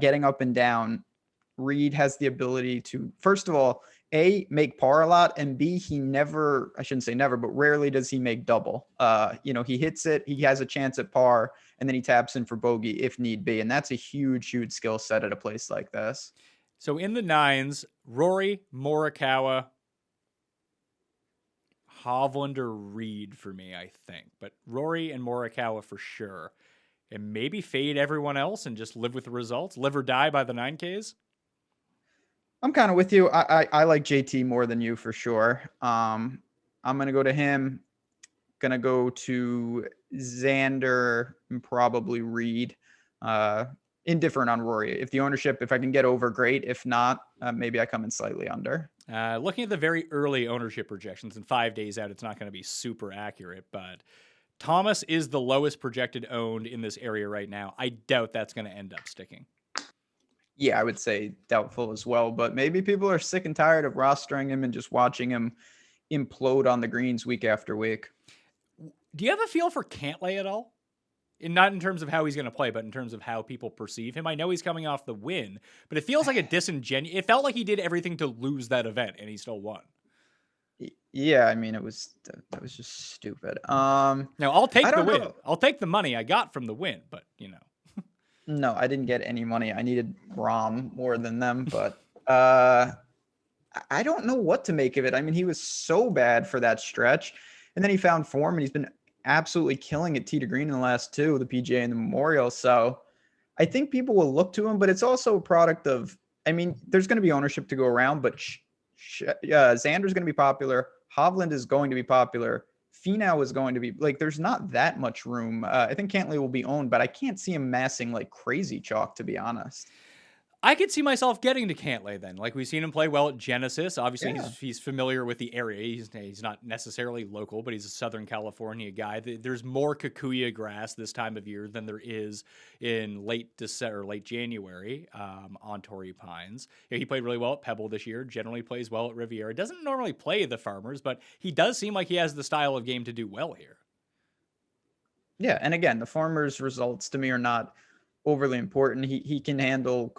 getting up and down, Reed has the ability to, first of all, A, make par a lot, and B, he never, I shouldn't say never, but rarely does he make double. He hits it, he has a chance at par, and then he taps in for bogey if need be. And that's a huge, huge skill set at a place like this. So in the 9s, Rory, Morikawa, Hovland or Reed for me, I think. But Rory and Morikawa for sure. And maybe fade everyone else and just live with the results. Live or die by the 9Ks. I'm kind of with you. I like JT more than you for sure. I'm going to go to him. Going to go to Xander and probably Reed. Indifferent on Rory. If I can get over, great. If not, maybe I come in slightly under. Looking at the very early ownership projections, and 5 days out, it's not going to be super accurate, but Thomas is the lowest projected owned in this area right now. I doubt that's going to end up sticking. Yeah, I would say doubtful as well, but maybe people are sick and tired of rostering him and just watching him implode on the greens week after week. Do you have a feel for Cantlay at all? Not in terms of how he's going to play, but in terms of how people perceive him. I know he's coming off the win, but it feels like a disingenuous. It felt like he did everything to lose that event, and he still won. Yeah, I mean, that was just stupid. Now I'll take the win. Know. I'll take the money I got from the win, but No, I didn't get any money. I needed Rom more than them, but I don't know what to make of it. I mean, he was so bad for that stretch, and then he found form, and he's been absolutely killing it tee to green in the last 2, the PGA and the Memorial. So I think people will look to him, but it's also a product of, I mean, there's going to be ownership to go around, but Xander's going to be popular. Hovland is going to be popular. Finau is going to be there's not that much room. I think Cantlay will be owned, but I can't see him massing like crazy chalk, to be honest. I could see myself getting to Cantlay then. Like, we've seen him play well at Genesis. Obviously, Yeah. he's familiar with the area. He's not necessarily local, but he's a Southern California guy. There's more Kikuya grass this time of year than there is in late December, late January on Torrey Pines. Yeah, he played really well at Pebble this year. Generally plays well at Riviera. Doesn't normally play the Farmers, but he does seem like he has the style of game to do well here. Yeah, and again, the Farmers' results to me are not overly important. He can handle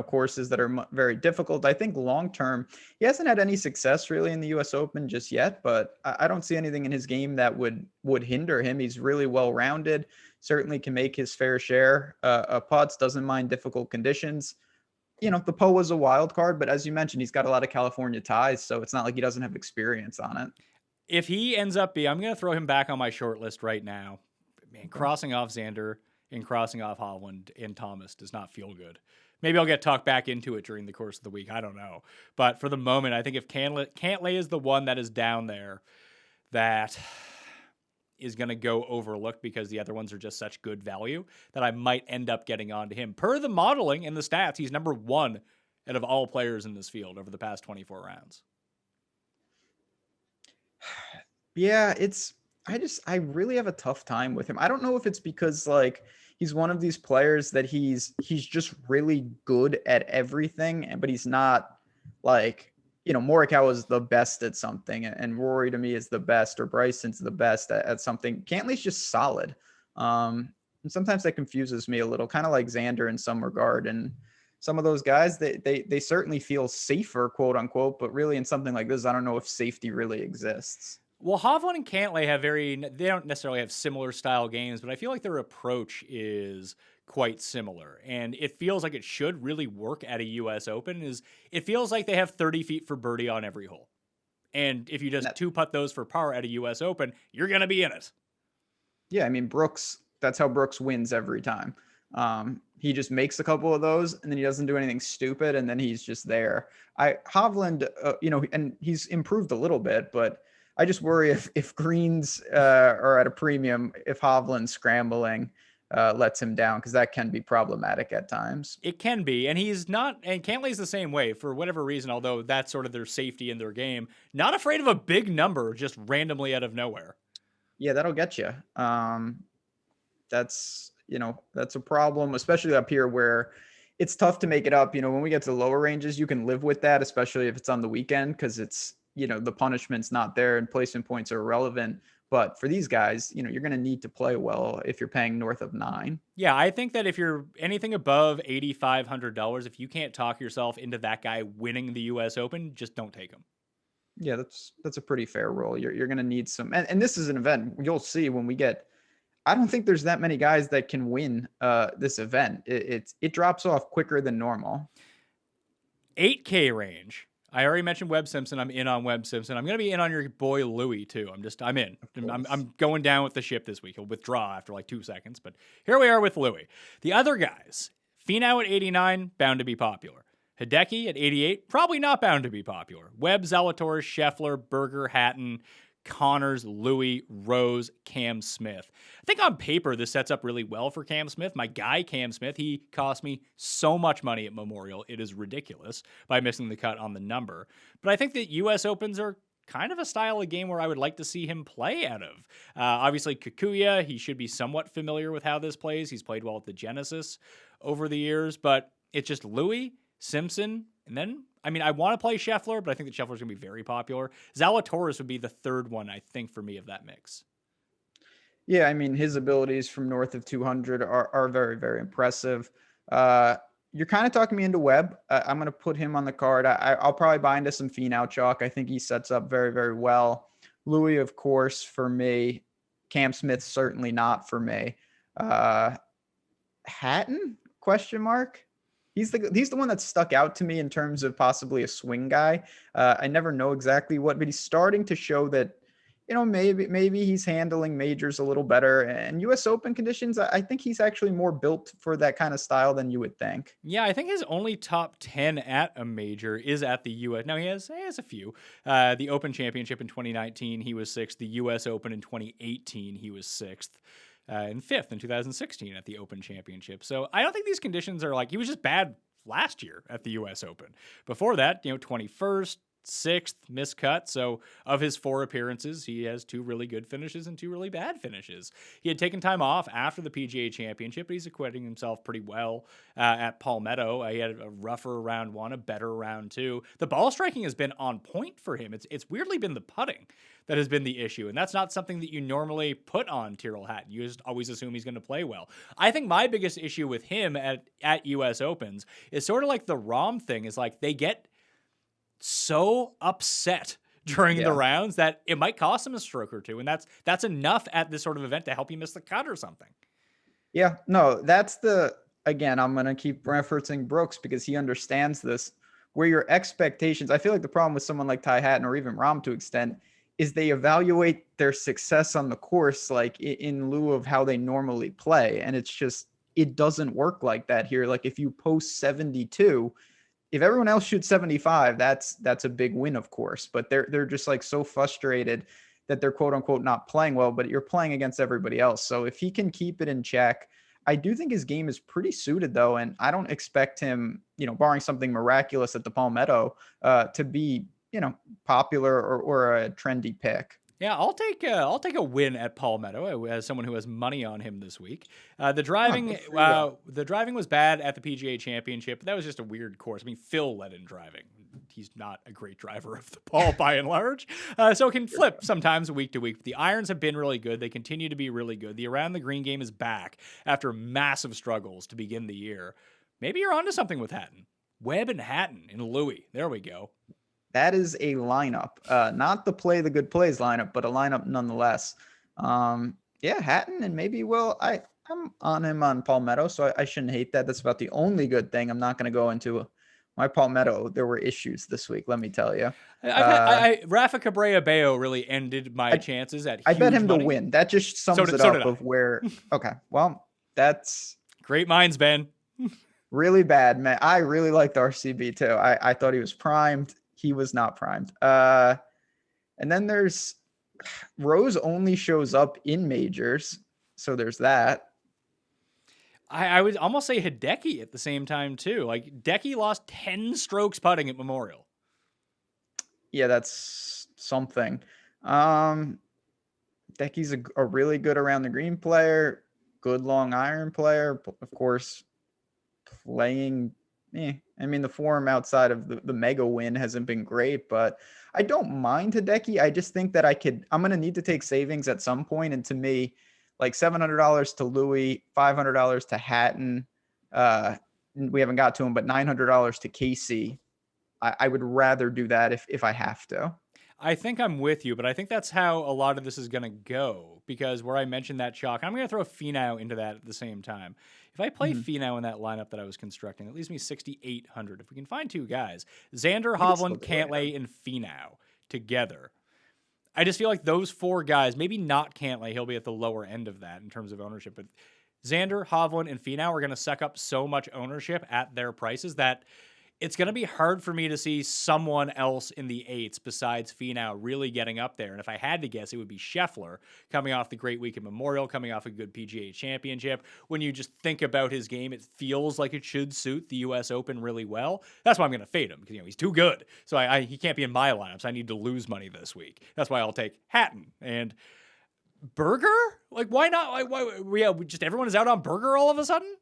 courses that are very difficult. I think long term, he hasn't had any success really in the US Open just yet, but I don't see anything in his game that would hinder him. He's really well rounded, certainly can make his fair share of putts, doesn't mind difficult conditions. The Poe was a wild card, but as you mentioned, he's got a lot of California ties, so it's not like he doesn't have experience on it. If he ends up I'm going to throw him back on my short list right now. Man, crossing off Xander and crossing off Hovland and Thomas does not feel good. Maybe I'll get talked back into it during the course of the week. I don't know. But for the moment, I think if Cantlay is the one that is down there that is going to go overlooked because the other ones are just such good value, that I might end up getting onto him. Per the modeling and the stats, he's number 1 out of all players in this field over the past 24 rounds. Yeah, I really have a tough time with him. I don't know if it's because he's one of these players that he's just really good at everything, but he's not Morikawa is the best at something, and Rory to me is the best, or Bryson's the best at something. Cantlay's just solid. And sometimes that confuses me a little, kind of like Xander in some regard. And some of those guys, they certainly feel safer, quote unquote, but really in something like this, I don't know if safety really exists. Well, Hovland and Cantlay they don't necessarily have similar style games, but I feel like their approach is quite similar. And it feels like it should really work at a US Open. It feels like they have 30 feet for birdie on every hole. And if you just two-putt those for par at a US Open, you're going to be in it. Yeah, I mean, that's how Brooks wins every time. He just makes a couple of those, and then he doesn't do anything stupid, and then he's just there. Hovland, and he's improved a little bit, but I just worry if greens are at a premium, if Hovland scrambling lets him down, because that can be problematic at times. It can be, and he's not, and Cantlay's the same way for whatever reason, although that's sort of their safety in their game. Not afraid of a big number just randomly out of nowhere. Yeah, that'll get you. That's a problem, especially up here where it's tough to make it up. When we get to the lower ranges, you can live with that, especially if it's on the weekend, because it's, the punishment's not there and placement points are irrelevant. But for these guys, you're going to need to play well if you're paying north of 9. Yeah, I think that if you're anything above $8,500, if you can't talk yourself into that guy winning the US Open, just don't take him. Yeah, that's a pretty fair rule. You're going to need some, and this is an event you'll see when we get. I don't think there's that many guys that can win this event. It drops off quicker than normal. 8K range. I already mentioned Webb Simpson. I'm in on Webb Simpson. I'm going to be in on your boy Louis too. I'm in. I'm going down with the ship this week. He'll withdraw after like 2 seconds, but here we are with Louis. The other guys, Finau at 89, bound to be popular. Hideki at 88, probably not bound to be popular. Webb, Zalatoris, Scheffler, Berger, Hatton, Connors, Louis, Rose, Cam Smith. I think on paper, this sets up really well for Cam Smith. My guy, Cam Smith, he cost me so much money at Memorial. It is ridiculous by missing the cut on the number. But I think that US Opens are kind of a style of game where I would like to see him play out of. Obviously, Kikuya, he should be somewhat familiar with how this plays. He's played well at the Genesis over the years, but it's just Louis, Simpson, and then I want to play Scheffler, but I think that Scheffler's going to be very popular. Zalatoris would be the third one, I think, for me of that mix. Yeah, his abilities from north of 200 are very, very impressive. You're kind of talking me into Webb. I'm going to put him on the card. I'll probably buy into some Finau chalk. I think he sets up very, very well. Louis, of course, for me. Cam Smith, certainly not for me. Hatton? Question mark? He's the one that stuck out to me in terms of possibly a swing guy. I never know exactly what, but he's starting to show that, maybe he's handling majors a little better. And US Open conditions, I think he's actually more built for that kind of style than you would think. Yeah, I think his only top 10 at a major is at the US. Now, he has a few. The Open Championship in 2019, he was 6th. The US Open in 2018, he was 6th. And 5th in 2016 at the Open Championship. So I don't think these conditions are he was just bad last year at the US Open. Before that, 21st, 6th, miscut. So of his 4 appearances, he has 2 really good finishes and 2 really bad finishes. He had taken time off after the PGA Championship, but he's acquitting himself pretty well at Palmetto. He had a rougher round 1, a better round 2. The ball striking has been on point for him. It's weirdly been the putting that has been the issue, and that's not something that you normally put on Tyrrell Hatton. You just always assume he's going to play well. I think my biggest issue with him at US Opens is sort of like the Rahm thing, is like they get so upset during the rounds that it might cost him a stroke or 2, and that's enough at this sort of event to help you miss the cut or something. Yeah, no, again, I'm going to keep referencing Brooks because he understands this, where your expectations, I feel like the problem with someone like Ty Hatton or even Rahm to extent is they evaluate their success on the course like in lieu of how they normally play, and it doesn't work like that here. Like if you post 72, if everyone else shoots 75, that's a big win, of course, but they're just like so frustrated that they're quote unquote not playing well, but you're playing against everybody else. So if he can keep it in check, I do think his game is pretty suited though. And I don't expect him, barring something miraculous at the Palmetto, to be, popular or a trendy pick. Yeah, I'll take a win at Palmetto as someone who has money on him this week. The driving was bad at the PGA Championship, but that was just a weird course. I mean, Phil led in driving. He's not a great driver of the ball by and large, so it can flip sometimes week to week. The irons have been really good. They continue to be really good. The around the green game is back after massive struggles to begin the year. Maybe you're onto something with Hatton. Webb and Hatton in Louis. There we go. That is a lineup, not the play the good plays lineup, but a lineup nonetheless. Hatton and maybe I'm on him on Palmetto, so I shouldn't hate that. That's about the only good thing. I'm not going to go into my Palmetto. There were issues this week, let me tell you. Rafa Cabrera Bello really ended my chances at I bet him money. To win. That just sums it up of where. Okay, well, that's great minds, Ben. Really bad, man. I really liked RCB too. I thought he was primed. He was not primed. And then there's Rose only shows up in majors. So there's that. I would almost say Hideki at the same time too. Like Hideki lost 10 strokes putting at Memorial. Yeah, that's something. Hideki's a really good around the green player, good long iron player, of course, playing the form outside of the mega win hasn't been great, but I don't mind Hideki. I just think that I'm going to need to take savings at some point. And to me, like $700 to Louis, $500 to Hatton. We haven't got to him, but $900 to Casey. I would rather do that if I have to. I think I'm with you, but I think that's how a lot of this is going to go, because where I mentioned that chalk, I'm going to throw Finau into that at the same time. If I play Finau in that lineup that I was constructing, it leaves me 6,800. If we can find 2 guys, Xander, Hovland, Cantlay, and Finau together, I just feel like those 4 guys, maybe not Cantlay, he'll be at the lower end of that in terms of ownership, but Xander, Hovland, and Finau are going to suck up so much ownership at their prices that it's going to be hard for me to see someone else in the 8s besides Finau really getting up there. And if I had to guess, it would be Scheffler, coming off the great week at Memorial, coming off a good PGA Championship. When you just think about his game, it feels like it should suit the US Open really well. That's why I'm going to fade him, because he's too good. So he can't be in my lineup, so I need to lose money this week. That's why I'll take Hatton. And Berger? Like, why not? Just everyone is out on Berger all of a sudden?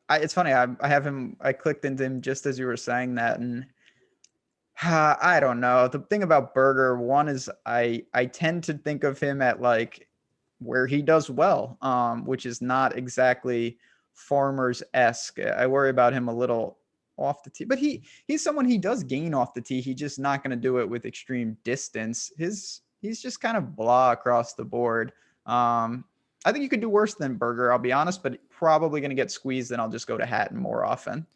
It's funny. I have him. I clicked into him just as you were saying that, and I don't know. The thing about Berger, one is I tend to think of him at like where he does well, which is not exactly Farmers-esque. I worry about him a little off the tee, but he's someone he does gain off the tee. He's just not going to do it with extreme distance. He's just kind of blah across the board. I think you could do worse than Berger, I'll be honest, but probably going to get squeezed, and I'll just go to Hatton more often.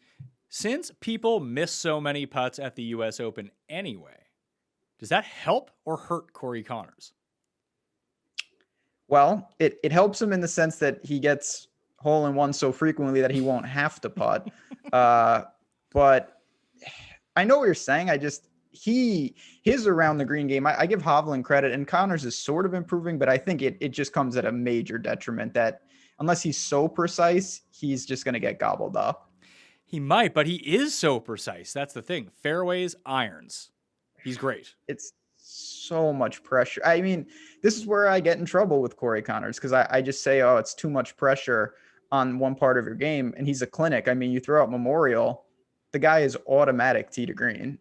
Since people miss so many putts at the US Open anyway, does that help or hurt Corey Connors? Well, it helps him in the sense that he gets hole-in-one so frequently that he won't have to putt. But I know what you're saying. His around the green game, I give Hovland credit, and Connors is sort of improving, but I think it just comes at a major detriment that unless he's so precise, he's just going to get gobbled up. He might, but he is so precise. That's the thing. Fairways, irons. He's great. It's so much pressure. I mean, this is where I get in trouble with Corey Connors because I just say, oh, it's too much pressure on one part of your game. And he's a clinic. I mean, you throw out Memorial, the guy is automatic tee to green.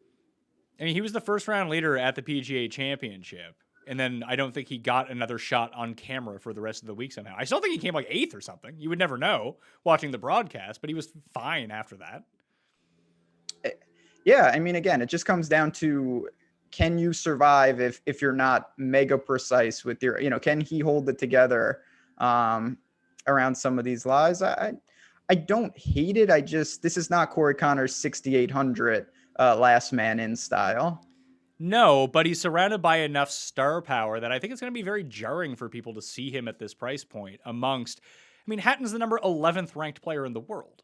I mean, he was the first round leader at the PGA Championship. And then I don't think he got another shot on camera for the rest of the week somehow. I still think he came like 8th or something. You would never know watching the broadcast, but he was fine after that. Yeah, I mean, again, it just comes down to, can you survive if you're not mega precise with your, can he hold it together around some of these lies? I don't hate it. This is not Corey Connors 6,800 last man in style. No, but he's surrounded by enough star power that I think it's going to be very jarring for people to see him at this price point Hatton's the number 11th ranked player in the world.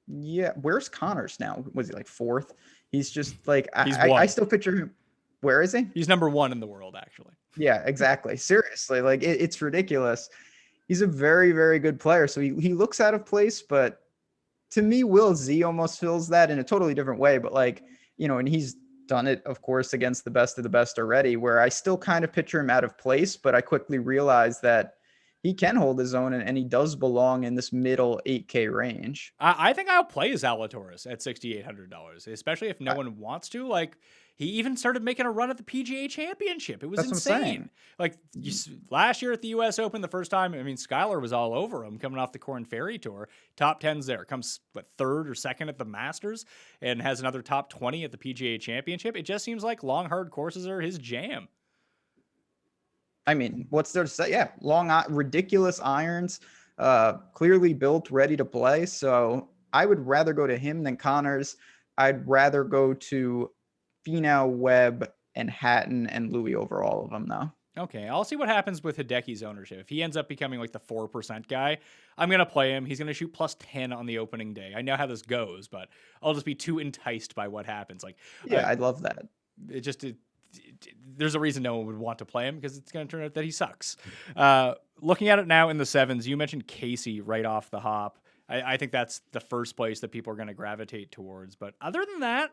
Yeah, where's Connors now? Was he like 4th? He's just like, I still picture him. Where is he? He's number 1 in the world, actually. Yeah, exactly. Seriously, like it's ridiculous. He's a very, very good player. So he looks out of place, but to me, Will Z almost fills that in a totally different way. But and he's done it, of course, against the best of the best already, where I still kind of picture him out of place, but I quickly realized that he can hold his own and he does belong in this middle 8K range. I think I'll play Zalatoris at $6,800, especially if no one wants to. Like, he even started making a run at the PGA Championship. It was insane. Like, last year at the US Open, the first time, Skylar was all over him coming off the Korn Ferry Tour. Top 10s there. Comes, 3rd or 2nd at the Masters and has another top 20 at the PGA Championship. It just seems like long, hard courses are his jam. I mean, what's there to say? Yeah, long, ridiculous irons, clearly built, ready to play. So I would rather go to him than Connors. I'd rather go to Finau, Webb, and Hatton and Louis over all of them, though. Okay, I'll see what happens with Hideki's ownership. If he ends up becoming like the 4% guy, I'm going to play him. He's going to shoot plus 10 on the opening day. I know how this goes, but I'll just be too enticed by what happens. I'd love that. There's a reason no one would want to play him because it's going to turn out that he sucks. Looking at it now in the 7s, you mentioned Casey right off the hop. I think that's the first place that people are going to gravitate towards. But other than that,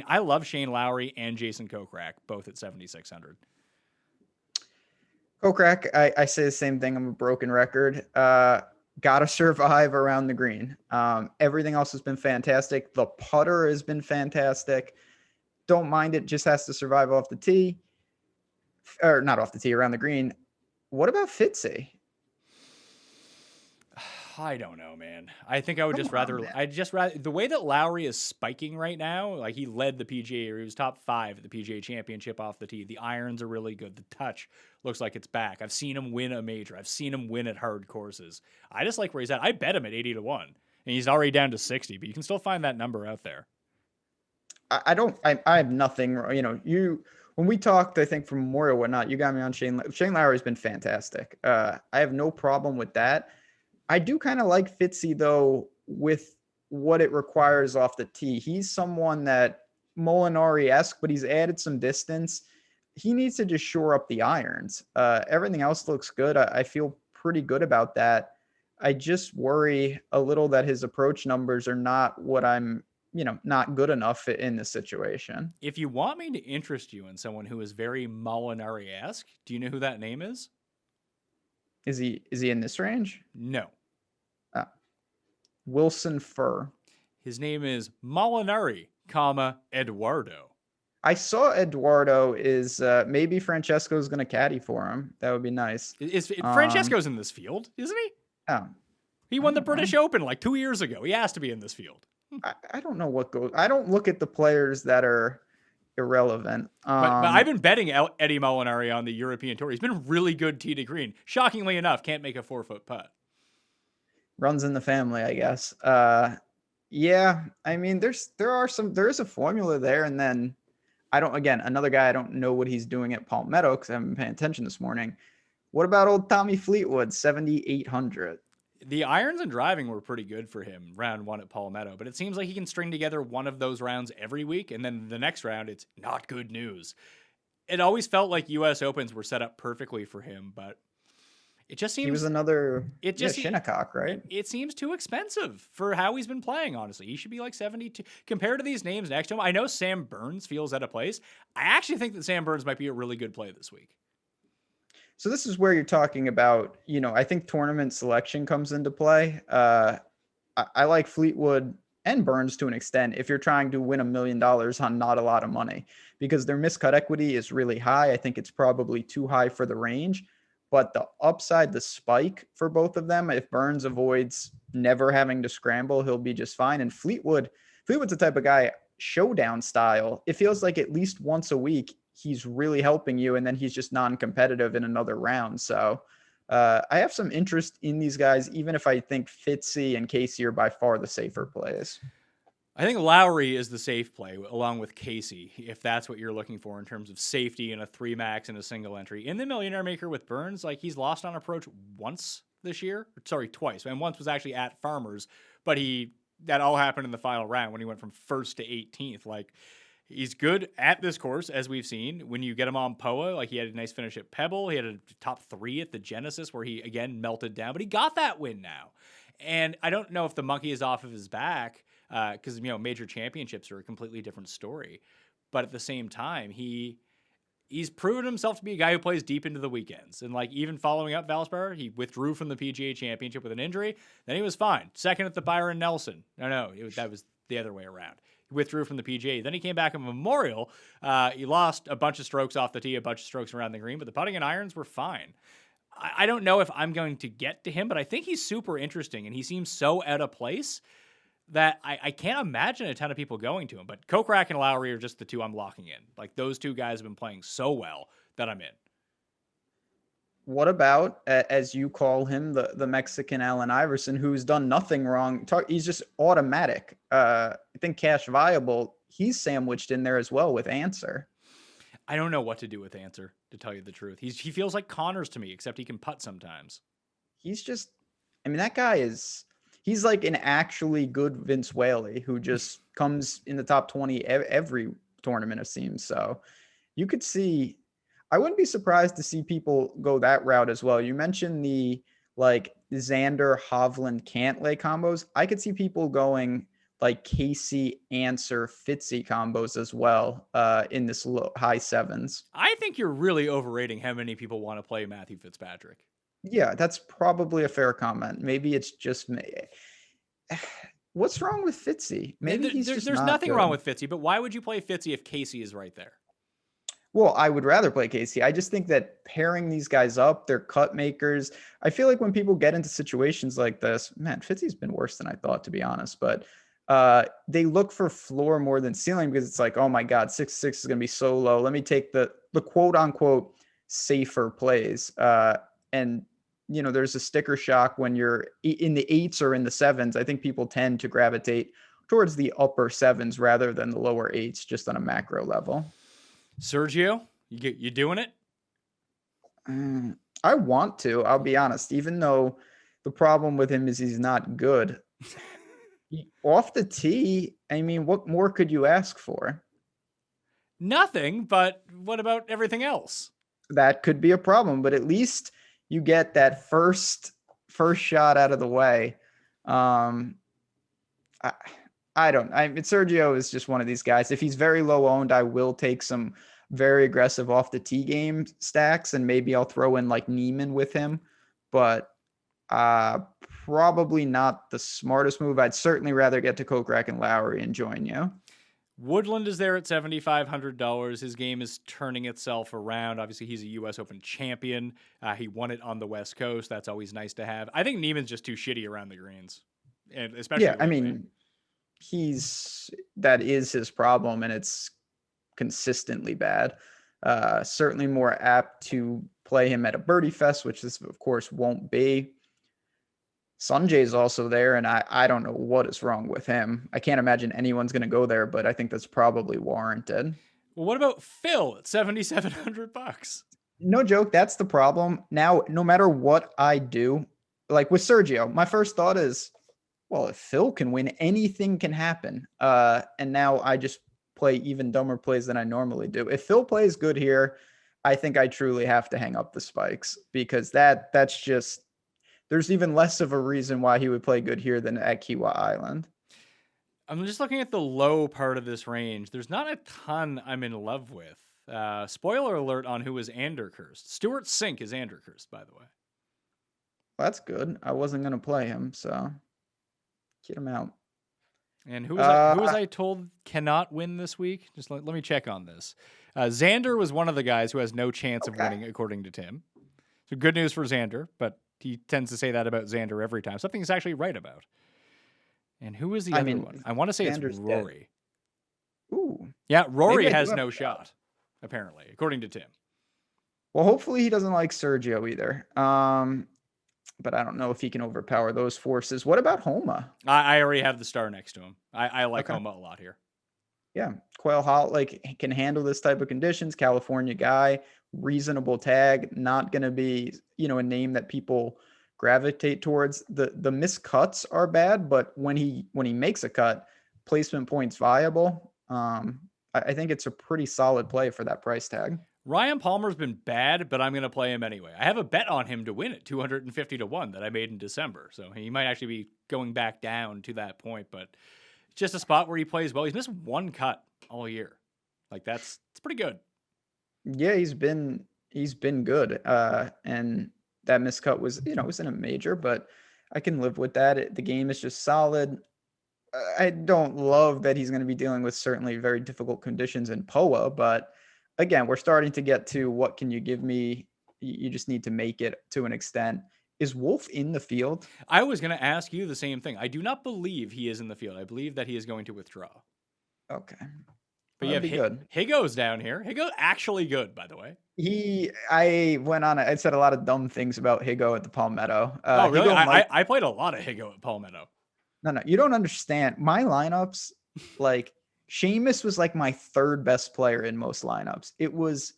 I love Shane Lowry and Jason Kokrak, both at 7,600. Kokrak, I say the same thing. I'm a broken record. Gotta survive around the green. Everything else has been fantastic. The putter has been fantastic. Don't mind it. Just has to survive off the tee. Or not off the tee, around the green. What about Fitzy? I don't know, man. I think I would rather the way that Lowry is spiking right now, like he led the PGA, or he was top 5 at the PGA Championship off the tee. The irons are really good. The touch looks like it's back. I've seen him win a major. I've seen him win at hard courses. I just like where he's at. I bet him at 80-1, and he's already down to 60, but you can still find that number out there. I have nothing, when we talked, I think from Memorial, whatnot, you got me on Shane Lowry's been fantastic. I have no problem with that. I do kind of like Fitzy, though, with what it requires off the tee. He's someone that Molinari-esque, but he's added some distance. He needs to just shore up the irons. Everything else looks good. I feel pretty good about that. I just worry a little that his approach numbers are not what I'm, not good enough in this situation. If you want me to interest you in someone who is very Molinari-esque, do you know who that name is? Is he in this range? No. Wilson Furr. His name is Molinari, Eduardo. I saw Eduardo is maybe Francesco's going to caddy for him. That would be nice. Francesco's in this field, isn't he? Oh. He won the British Open like 2 years ago. He has to be in this field. I don't know what goes. I don't look at the players that are irrelevant. But I've been betting Eddie Molinari on the European Tour. He's been really good tee to green. Shockingly enough, can't make a 4-foot putt. Runs in the family, I guess. Yeah, there is a formula there, and then another guy, I don't know what he's doing at Palmetto because I haven't been paying attention this morning. What about old Tommy Fleetwood, 7,800? The irons and driving were pretty good for him round 1 at Palmetto, but it seems like he can string together one of those rounds every week, and then the next round, it's not good news. It always felt like US Opens were set up perfectly for him, but It just He was seems another it just Shinnecock, right? it seems too expensive for how he's been playing, honestly. He should be like 72 compared to these names next to him. I know Sam Burns feels out of place. I actually think that Sam Burns might be a really good play this week. So this is where you're talking about, I think tournament selection comes into play. I like Fleetwood and Burns to an extent if you're trying to win $1 million on not a lot of money, because their miscut equity is really high. I think it's probably too high for the range, but the upside, the spike for both of them, if Burns avoids never having to scramble, he'll be just fine. And Fleetwood's the type of guy, showdown style. It feels like at least once a week, he's really helping you, and then he's just non-competitive in another round. So I have some interest in these guys, even if I think Fitzy and Casey are by far the safer plays. I think Lowry is the safe play along with Casey, if that's what you're looking for in terms of safety and a 3 max and a single entry. In the Millionaire Maker with Burns, like he's lost on approach once this year. Sorry, twice. And once was actually at Farmers, but that all happened in the final round when he went from 1st to 18th. Like, he's good at this course, as we've seen. When you get him on POA, like he had a nice finish at Pebble. He had a top 3 at the Genesis where he, again, melted down. But he got that win now. And I don't know if the monkey is off of his back because, major championships are a completely different story. But at the same time, he's proven himself to be a guy who plays deep into the weekends. And, like, even following up Valspar, he withdrew from the PGA Championship with an injury. Then he was fine. Second at the Byron Nelson. That was the other way around. He withdrew from the PGA. Then he came back at Memorial. He lost a bunch of strokes off the tee, a bunch of strokes around the green, but the putting and irons were fine. I don't know if I'm going to get to him, but I think he's super interesting, and he seems so out of place that I can't imagine a ton of people going to him. But Kokrak and Lowry are just the two I'm locking in. Like, those two guys have been playing so well that I'm in. What about, as you call him, the Mexican Allen Iverson, who's done nothing wrong? He's just automatic. I think Cash Viable, he's sandwiched in there as well with Answer. I don't know what to do with Answer, to tell you the truth. He feels like Connors to me, except he can putt sometimes. That guy he's like an actually good Vince Whaley who just comes in the top 20 every tournament, it seems. So you could see, I wouldn't be surprised to see people go that route as well. You mentioned the Xander, Hovland, Cantlay combos. I could see people going like Casey, Answer, Fitzy combos as well in this high 7s. I think you're really overrating how many people want to play Matthew Fitzpatrick. Yeah, that's probably a fair comment. Maybe it's just me. What's wrong with Fitzy? Maybe there's nothing wrong with Fitzy, but why would you play Fitzy if Casey is right there? Well, I would rather play Casey. I just think that pairing these guys up, they're cut makers. I feel like when people get into situations like this, man, Fitzy's been worse than I thought, to be honest. But they look for floor more than ceiling because it's like, oh my God, 6-6 is going to be so low. Let me take the quote unquote safer plays. And there's a sticker shock when you're in the 8s or in the 7s. I think people tend to gravitate towards the upper 7s rather than the lower 8s, just on a macro level. Sergio, you doing it? I want to, I'll be honest, even though the problem with him is he's not good. Off the tee, what more could you ask for? Nothing, but what about everything else? That could be a problem, but at least you get that first shot out of the way. Sergio is just one of these guys. If he's very low owned, I will take some very aggressive off the tee game stacks, and maybe I'll throw in like Neiman with him, but probably not the smartest move. I'd certainly rather get to Kokrak and Lowry and join you. Woodland is there at $7,500. His game is turning itself around. Obviously, he's a US Open champion. He won it on the West Coast. That's always nice to have. I think Neiman's just too shitty around the greens, and especially. Yeah, that is his problem, and it's consistently bad. Certainly more apt to play him at a birdie fest, which this of course won't be. Sanjay's also there, and I don't know what is wrong with him. I can't imagine anyone's going to go there, but I think that's probably warranted. Well, what about Phil at $7,700? No joke, that's the problem. Now, no matter what I do, like with Sergio, my first thought is, well, if Phil can win, anything can happen. And now I just play even dumber plays than I normally do. If Phil plays good here, I think I truly have to hang up the spikes because that's just, there's even less of a reason why he would play good here than at Kiwa Island. I'm just looking at the low part of this range. There's not a ton I'm in love with. Spoiler alert on who is Andercursed. Stuart Sink is Andercursed, by the way. Well, that's good. I wasn't going to play him, so get him out. And who was I told cannot win this week? Just let me check on this. Xander was one of the guys who has no chance of winning, according to Tim. So good news for Xander, but he tends to say that about Xander every time. Something he's actually right about. And who is the other one? I want to say Xander's it's Rory. Dead. Ooh. Yeah, Rory has no shot, apparently, according to Tim. Well, hopefully he doesn't like Sergio either. But I don't know if he can overpower those forces. What about Homa? I already have the star next to him. I like Homa a lot here. Yeah, Quail Hollow can handle this type of conditions. California guy, reasonable tag, not going to be a name that people gravitate towards. The missed cuts are bad, but when he makes a cut, placement points viable. I think it's a pretty solid play for that price tag. Ryan Palmer's been bad, but I'm going to play him anyway. I have a bet on him to win at 250-1 that I made in December. So he might actually be going back down to that point, but it's just a spot where he plays well. He's missed one cut all year. Like it's pretty good. Yeah, he's been good. And that miscut was, it was in a major, but I can live with that. The game is just solid. I don't love that he's going to be dealing with certainly very difficult conditions in POA, but again, we're starting to get to what can you give me? You just need to make it to an extent. Is Wolf in the field? I was going to ask you the same thing. I do not believe he is in the field. I believe that he is going to withdraw. Okay. But you have Higo's down here. Higo actually good, by the way. I said a lot of dumb things about Higo at the Palmetto. Oh, really? I played a lot of Higo at Palmetto. No, you don't understand. My lineups, like, Seamus was like my third best player in most lineups. It was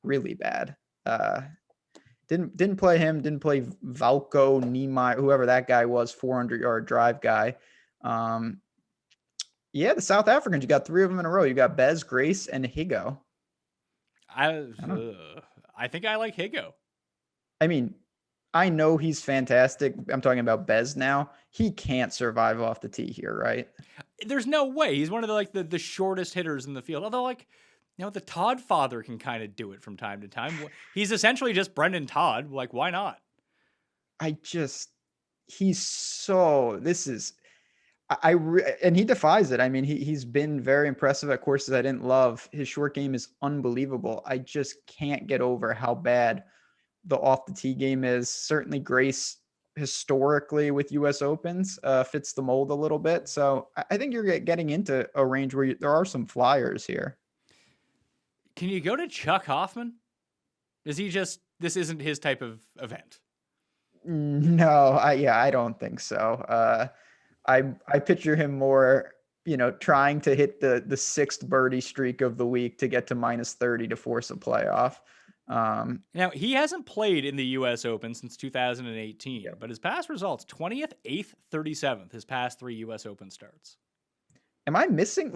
really bad. Didn't play him. Didn't play Valko, Niemeyer, whoever that guy was, 400-yard drive guy. Yeah, the South Africans. You got three of them in a row. You got Bez, Grace, and Higo. I think I like Higo. I mean, I know he's fantastic. I'm talking about Bez now. He can't survive off the tee here, right? There's no way. He's one of the shortest hitters in the field. Although, the Todd father can kind of do it from time to time. He's essentially just Brendan Todd. Like, why not? And he defies it. I mean, he's been very impressive at courses I didn't love. His short game is unbelievable. I just can't get over how bad the off the tee game is. Certainly Grace historically with US Opens fits the mold a little bit. So I think you're getting into a range where there are some flyers here. Can you go to Chuck Hoffman? This isn't his type of event? No, I don't think so. I picture him more, trying to hit the sixth birdie streak of the week to get to -30 to force a playoff. Now, he hasn't played in the US Open since 2018, but his past results, 20th, 8th, 37th, his past 3 US Open starts. Am I missing?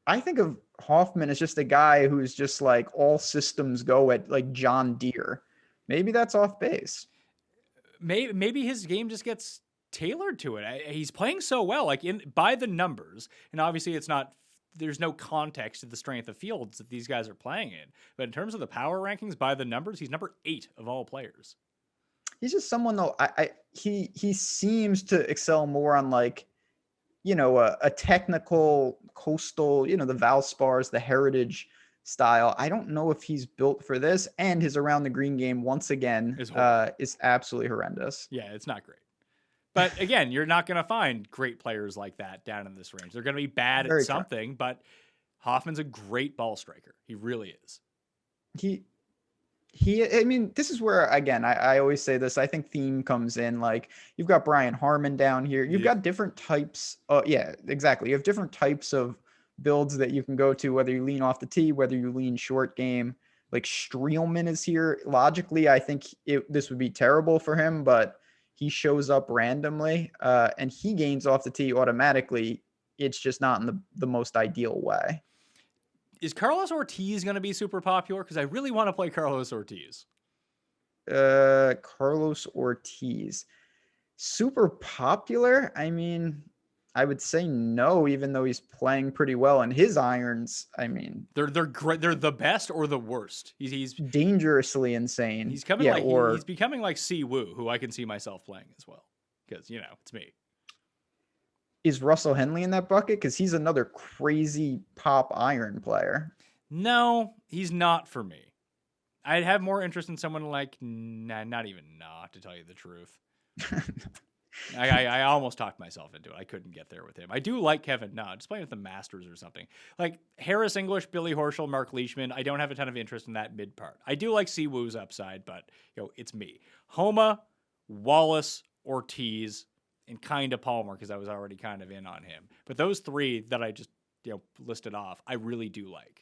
I think of Hoffman as just a guy who's just like all systems go at like John Deere. Maybe that's off base. Maybe his game just gets tailored to it. He's playing so well, by the numbers, and obviously there's no context to the strength of fields that these guys are playing in. But in terms of the power rankings, by the numbers, he's number 8 of all players. He's just someone though. He seems to excel more on a technical coastal, the Valspars, the heritage style. I don't know if he's built for this, and his around the green game once again is absolutely horrendous. Yeah, it's not great. But again, you're not going to find great players like that down in this range. They're going to be bad at something, but Hoffman's a great ball striker. He really is. I mean, this is where, again, I always say this. I think theme comes in. Like, you've got Brian Harmon down here. You've got different types. Yeah, exactly. You have different types of builds that you can go to, whether you lean off the tee, whether you lean short game. Like, Streelman is here. Logically, I think this would be terrible for him, but he shows up randomly and he gains off the tee automatically. It's just not in the most ideal way. Is Carlos Ortiz going to be super popular? Because I really want to play Carlos Ortiz. Carlos Ortiz. Super popular? I mean, I would say no, even though he's playing pretty well. And his irons, I mean, They're great. They're the best or the worst. He's dangerously insane. he's coming yeah, like or he's becoming like Si Woo, who I can see myself playing as well. Because it's me. is Russell Henley in that bucket? Because he's another crazy pop iron player. No, he's not for me. I'd have more interest in someone like not even to tell you the truth. I almost talked myself into it. I couldn't get there with him. I do like Kevin Na, just playing with the Masters or something. Like Harris English, Billy Horschel, Mark Leishman. I don't have a ton of interest in that mid part. I do like Si Woo's upside, but it's me. Homa, Wallace, Ortiz, and kind of Palmer because I was already kind of in on him. But those three that I just listed off, I really do like.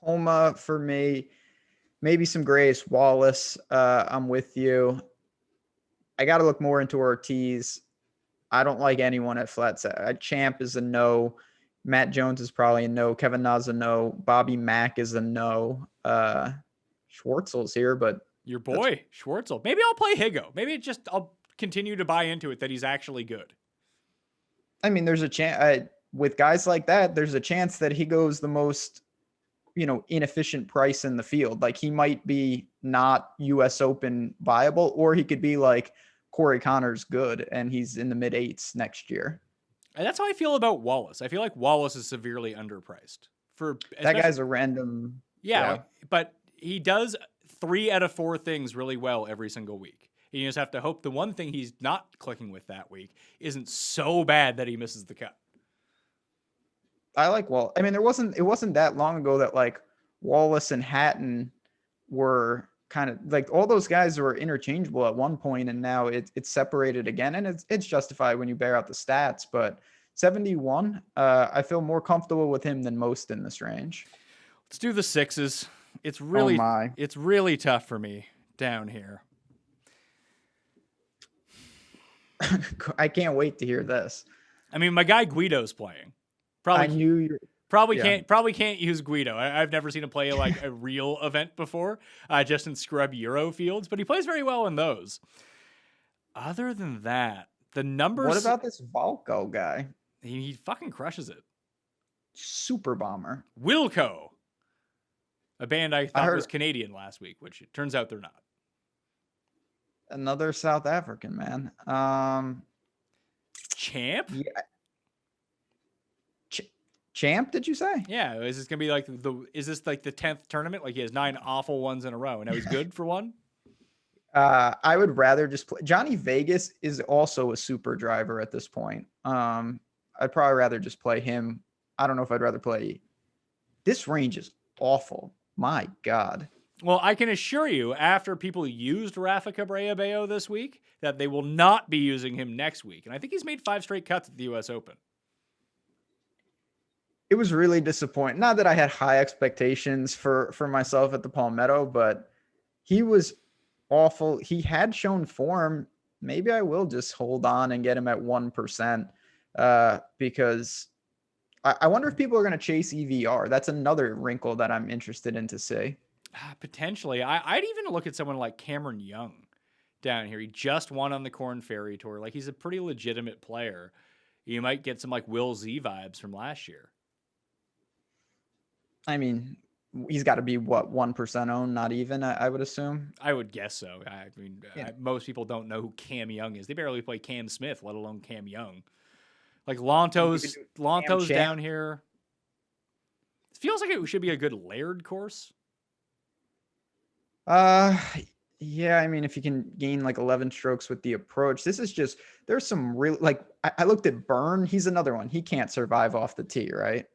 Homa for me, maybe some Grace Wallace. I'm with you. I got to look more into Ortiz. I don't like anyone at flat set. Champ is a no. Matt Jones is probably a no. Kevin Na's a no. Bobby Mack is a no. Schwartzel's here, but your boy Schwartzel. Maybe I'll play Higo. Maybe I'll continue to buy into it that he's actually good. I mean, there's a chance with guys like that. There's a chance that he goes the most, inefficient price in the field. Like he might be not US Open viable, or he could be like Corey Connors good and he's in the mid 8s next year. And that's how I feel about Wallace. I feel like Wallace is severely underpriced. That guy's a random. Yeah, but he does 3 out of 4 things really well every single week. And you just have to hope the one thing he's not clicking with that week isn't so bad that he misses the cut. I like I mean, it wasn't that long ago that like Wallace and Hatton were kind of like all those guys were interchangeable at one point, and now it's separated again, and it's justified when you bear out the stats. But 71, I feel more comfortable with him than most in this range. Let's do the 6s. It's really tough for me down here. I can't wait to hear this. I mean, my guy Guido's playing. Probably can't use Guido. I've never seen him play like a real event before, just in scrub Euro fields, but he plays very well in those. Other than that, the numbers. What about this Valco guy? He fucking crushes it. Super bomber. Wilco, a band I thought was Canadian last week, which it turns out they're not. Another South African man. Champ? Yeah. Champ, did you say? Yeah. Is this gonna be like is this like the 10th tournament? Like he has 9 awful ones in a row, and now he's good for one? I would rather just play. Johnny Vegas is also a super driver at this point. I'd probably rather just play him. I don't know if I'd rather play. This range is awful. My God. Well, I can assure you, after people used Rafa Cabrera Bello this week, that they will not be using him next week. And I think he's made 5 straight cuts at the US Open. It was really disappointing. Not that I had high expectations for myself at the Palmetto, but he was awful. He had shown form. Maybe I will just hold on and get him at 1%, because I wonder if people are going to chase EVR. That's another wrinkle that I'm interested in to see. Potentially. I'd even look at someone like Cameron Young down here. He just won on the Corn Ferry Tour. Like, he's a pretty legitimate player. You might get some like Will Z vibes from last year. I mean, he's got to be 1% owned, not even, I would assume. I would guess so. I mean, most people don't know who Cam Young is. They barely play Cam Smith, let alone Cam Young. Like Lantos down here. It feels like it should be a good layered course. Yeah, I mean, if you can gain like 11 strokes with the approach, this is just, there's some real, like, I looked at Byrne. He's another one. He can't survive off the tee, right?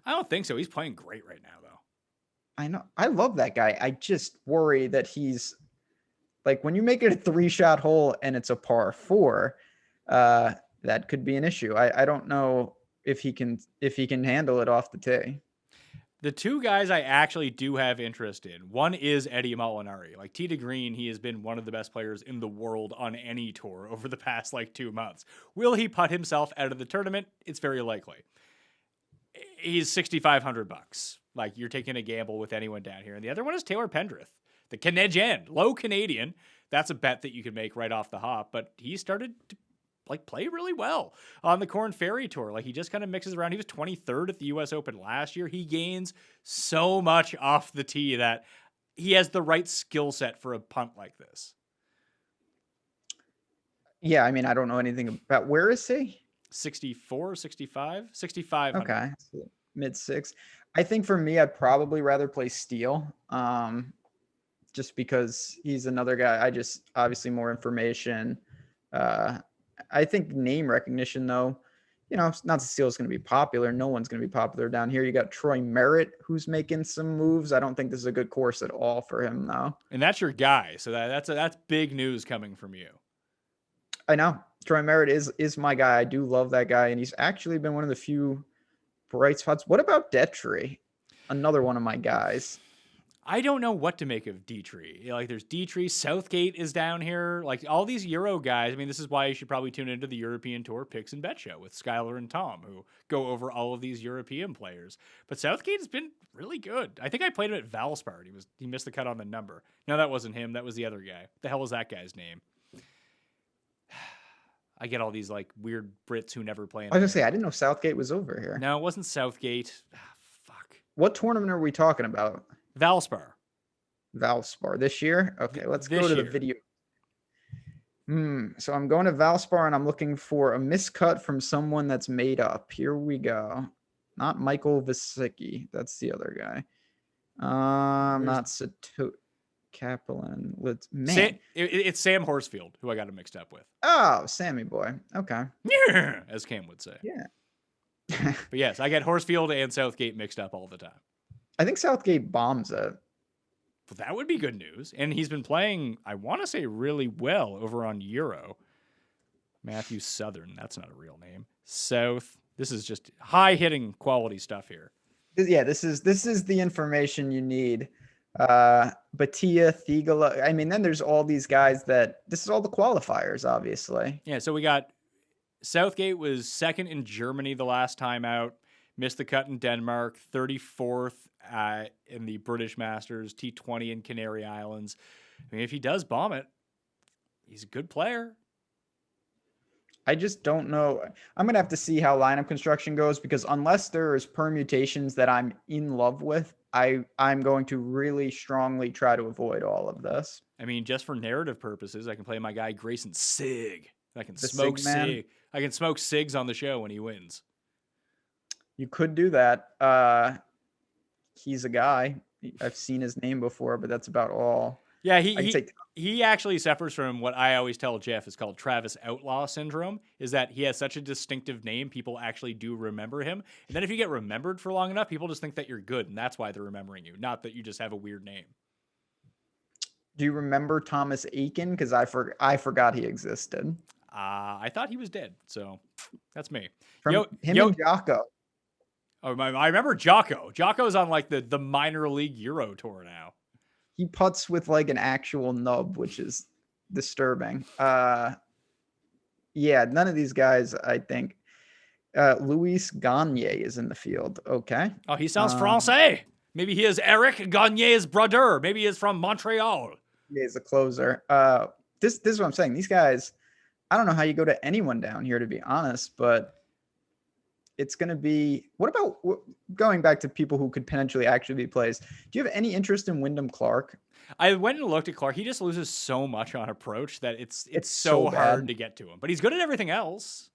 I don't think so. He's playing great right now, though. I know. I love that guy. I just worry that he's like, when you make it a 3-shot hole and it's a par 4, that could be an issue. I don't know if he can handle it off the tee. The 2 guys I actually do have interest in. One is Eddie Molinari. Like Tee to Green, he has been one of the best players in the world on any tour over the past 2 months. Will he putt himself out of the tournament? It's very likely. He's $6,500. Like, you're taking a gamble with anyone down here. And the other one is Taylor Pendrith, the Canadian, low Canadian. That's a bet that you could make right off the hop. But he started to play really well on the Corn Ferry Tour. Like, he just kind of mixes around. He was 23rd at the US Open last year. He gains so much off the tee that he has the right skill set for a punt like this. Yeah, I mean, I don't know anything about, where is he? 64, 65, 65. Okay, so mid six. I think for me, I'd probably rather play Steele, just because he's another guy. I just, obviously more information. I think name recognition, though, you know, not that Steele's going to be popular. No one's going to be popular down here. You got Troy Merritt, who's making some moves. I don't think this is a good course at all for him, though. And that's your guy. So that's big news coming from you. I know. Troy Merritt is my guy. I do love that guy, and he's actually been one of the few bright spots. What about Detry? Another one of my guys. I don't know what to make of Dietrich. Like, there's Dietrich, Southgate is down here. Like, all these Euro guys. I mean, this is why you should probably tune into the European Tour Picks and Bet Show with Skylar and Tom, who go over all of these European players. But Southgate has been really good. I think I played him at Valspar. He missed the cut on the number. No, that wasn't him. That was the other guy. The hell was that guy's name? I get all these, like, weird Brits who never play in I was going to say, I didn't know Southgate was over here. No, it wasn't Southgate. Fuck. What tournament are we talking about? Valspar this year? Okay, let's This go to year. the video. So I'm going to Valspar, and I'm looking for a miscut from someone that's made up. Here we go. Not Michael Vasicki. That's the other guy. Not Sato Kaplan. It's Sam Horsfield, who I got him mixed up with. Oh, Sammy boy. Okay. As Cam would say. Yeah. But yes, I get Horsfield and Southgate mixed up all the time. I think Southgate bombs it. But that would be good news. And he's been playing, I want to say, really well over on Euro. Matthew Southern. That's not a real name. South. This is just high-hitting quality stuff here. Yeah, this is the information you need. Batia, Thigala. I mean, then there's all these guys this is all the qualifiers, obviously. Yeah, so we got Southgate was second in Germany the last time out, missed the cut in Denmark, 34th in the British Masters, T20 in Canary Islands. I mean, if he does bomb it, he's a good player. I just don't know. I'm going to have to see how lineup construction goes, because unless there is permutations that I'm in love with, I'm going to really strongly try to avoid all of this. I mean, just for narrative purposes, I can play my guy Grayson Sig. I can The smoke Sig man. Sig. I can smoke Sigs on the show when he wins. You could do that. He's a guy. I've seen his name before, but that's about all. Yeah, I can say he actually suffers from what I always tell Jeff is called Travis Outlaw syndrome, is that he has such a distinctive name, people actually do remember him. And then if you get remembered for long enough, people just think that you're good, and that's why they're remembering you, not that you just have a weird name. Do you remember Thomas Aiken? Because I forgot he existed. I thought he was dead, so that's me. From and Jocko. Oh, I remember Jocko. Jocko's on like the minor league Euro tour now. He putts with like an actual nub, which is disturbing. Yeah, none of these guys, I think. Luis Gagne is in the field. Okay. Oh, he sounds Francais. Maybe he is Eric Gagne's brother. Maybe he is from Montreal. He's a closer. This is what I'm saying. These guys, I don't know how you go to anyone down here, to be honest, but it's going to be, what about going back to people who could potentially actually be plays? Do you have any interest in Wyndham Clark? I went and looked at Clark. He just loses so much on approach that it's so hard bad to get to him, but he's good at everything else.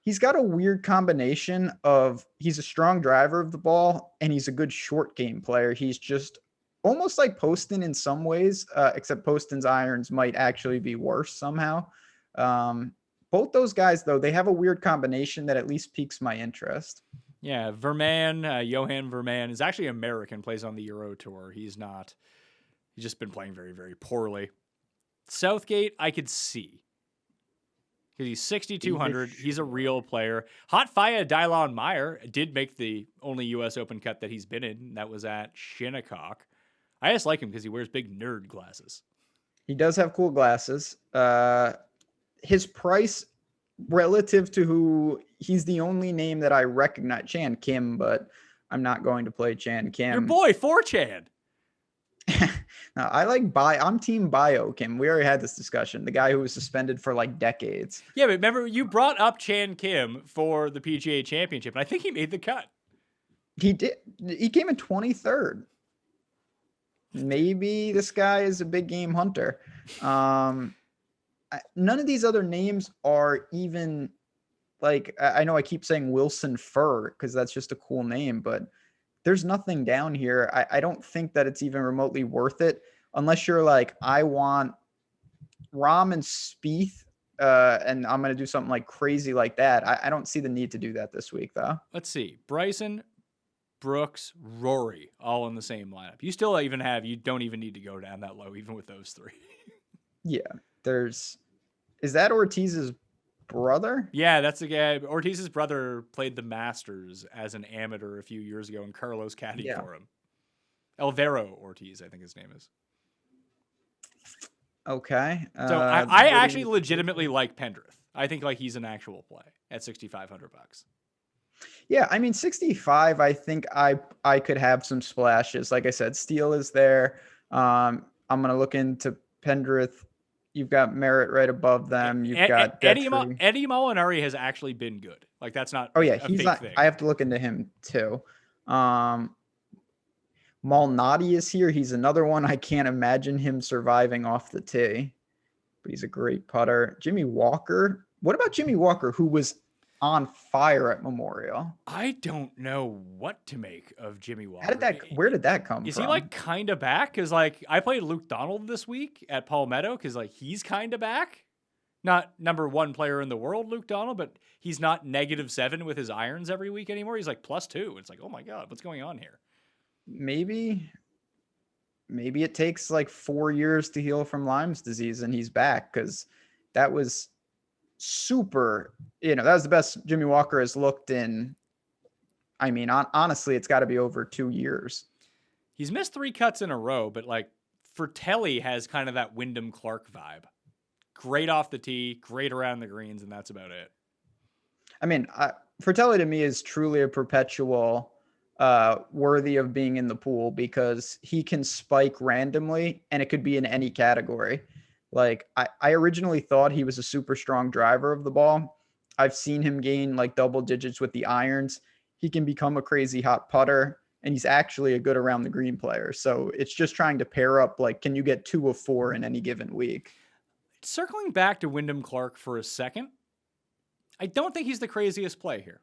He's got a weird combination of, he's a strong driver of the ball and he's a good short game player. He's just almost like Poston in some ways, except Poston's irons might actually be worse somehow. Both those guys, though, they have a weird combination that at least piques my interest. Yeah, Verman, Johan Verman is actually American, plays on the Euro Tour. He's just been playing very, very poorly. Southgate, I could see. Because he's 6,200. He's a real player. Hot Fire Dylon Meyer did make the only US Open cut that he's been in. And that was at Shinnecock. I just like him because he wears big nerd glasses. He does have cool glasses. His price relative to who he's the only name that I recognize. Chan Kim, but I'm not going to play Chan Kim. Your boy, 4chan. No, I'm team Bio Kim. We already had this discussion. The guy who was suspended for like decades. Yeah, but remember, you brought up Chan Kim for the PGA Championship, and I think he made the cut. He did. He came in 23rd. Maybe this guy is a big game hunter. None of these other names are even like, I know I keep saying Wilson Furr because that's just a cool name, but there's nothing down here. I don't think that it's even remotely worth it unless you're like, I want Rahm and Spieth, and I'm going to do something like crazy like that. I don't see the need to do that this week, though. Let's see. Bryson, Brooks, Rory, all in the same lineup. You still even have, you don't even need to go down that low, even with those three. Yeah. Is that Ortiz's brother? Yeah, that's the guy. Ortiz's brother played the Masters as an amateur a few years ago, and Carlos caddied for him. Alvaro Ortiz, I think his name is. Okay. So I actually legitimately like Pendrith. I think like he's an actual play at $6,500. Yeah, I mean 65. I think I could have some splashes. Like I said, Steele is there. I'm gonna look into Pendrith. You've got Merritt right above them. You've got Eddie Molinari has actually been good. Like that's not. Oh yeah, he's not. Thing. I have to look into him too. Malnati is here. He's another one. I can't imagine him surviving off the tee, but he's a great putter. Jimmy Walker. What about Jimmy Walker, who was on fire at Memorial? I don't know what to make of Jimmy Walker. Where did that come from? Is he like kind of back? Because like I played Luke Donald this week at Palmetto because like he's kind of back. Not number one player in the world, Luke Donald, but he's not -7 with his irons every week anymore. He's like +2. It's like, oh my God, what's going on here? Maybe it takes like 4 years to heal from Lyme's disease and he's back, because that was super, that was the best Jimmy Walker has looked in. I mean, honestly, it's got to be over 2 years. He's missed 3 cuts in a row, but like Fratelli has kind of that Wyndham Clark vibe. Great off the tee, great around the greens, and that's about it. I mean, Fratelli to me is truly a perpetual worthy of being in the pool, because he can spike randomly and it could be in any category. Like I originally thought he was a super strong driver of the ball. I've seen him gain like double digits with the irons. He can become a crazy hot putter, and he's actually a good around the green player. So it's just trying to pair up, like, can you get 2 of 4 in any given week? Circling back to Wyndham Clark for a second, I don't think he's the craziest play here.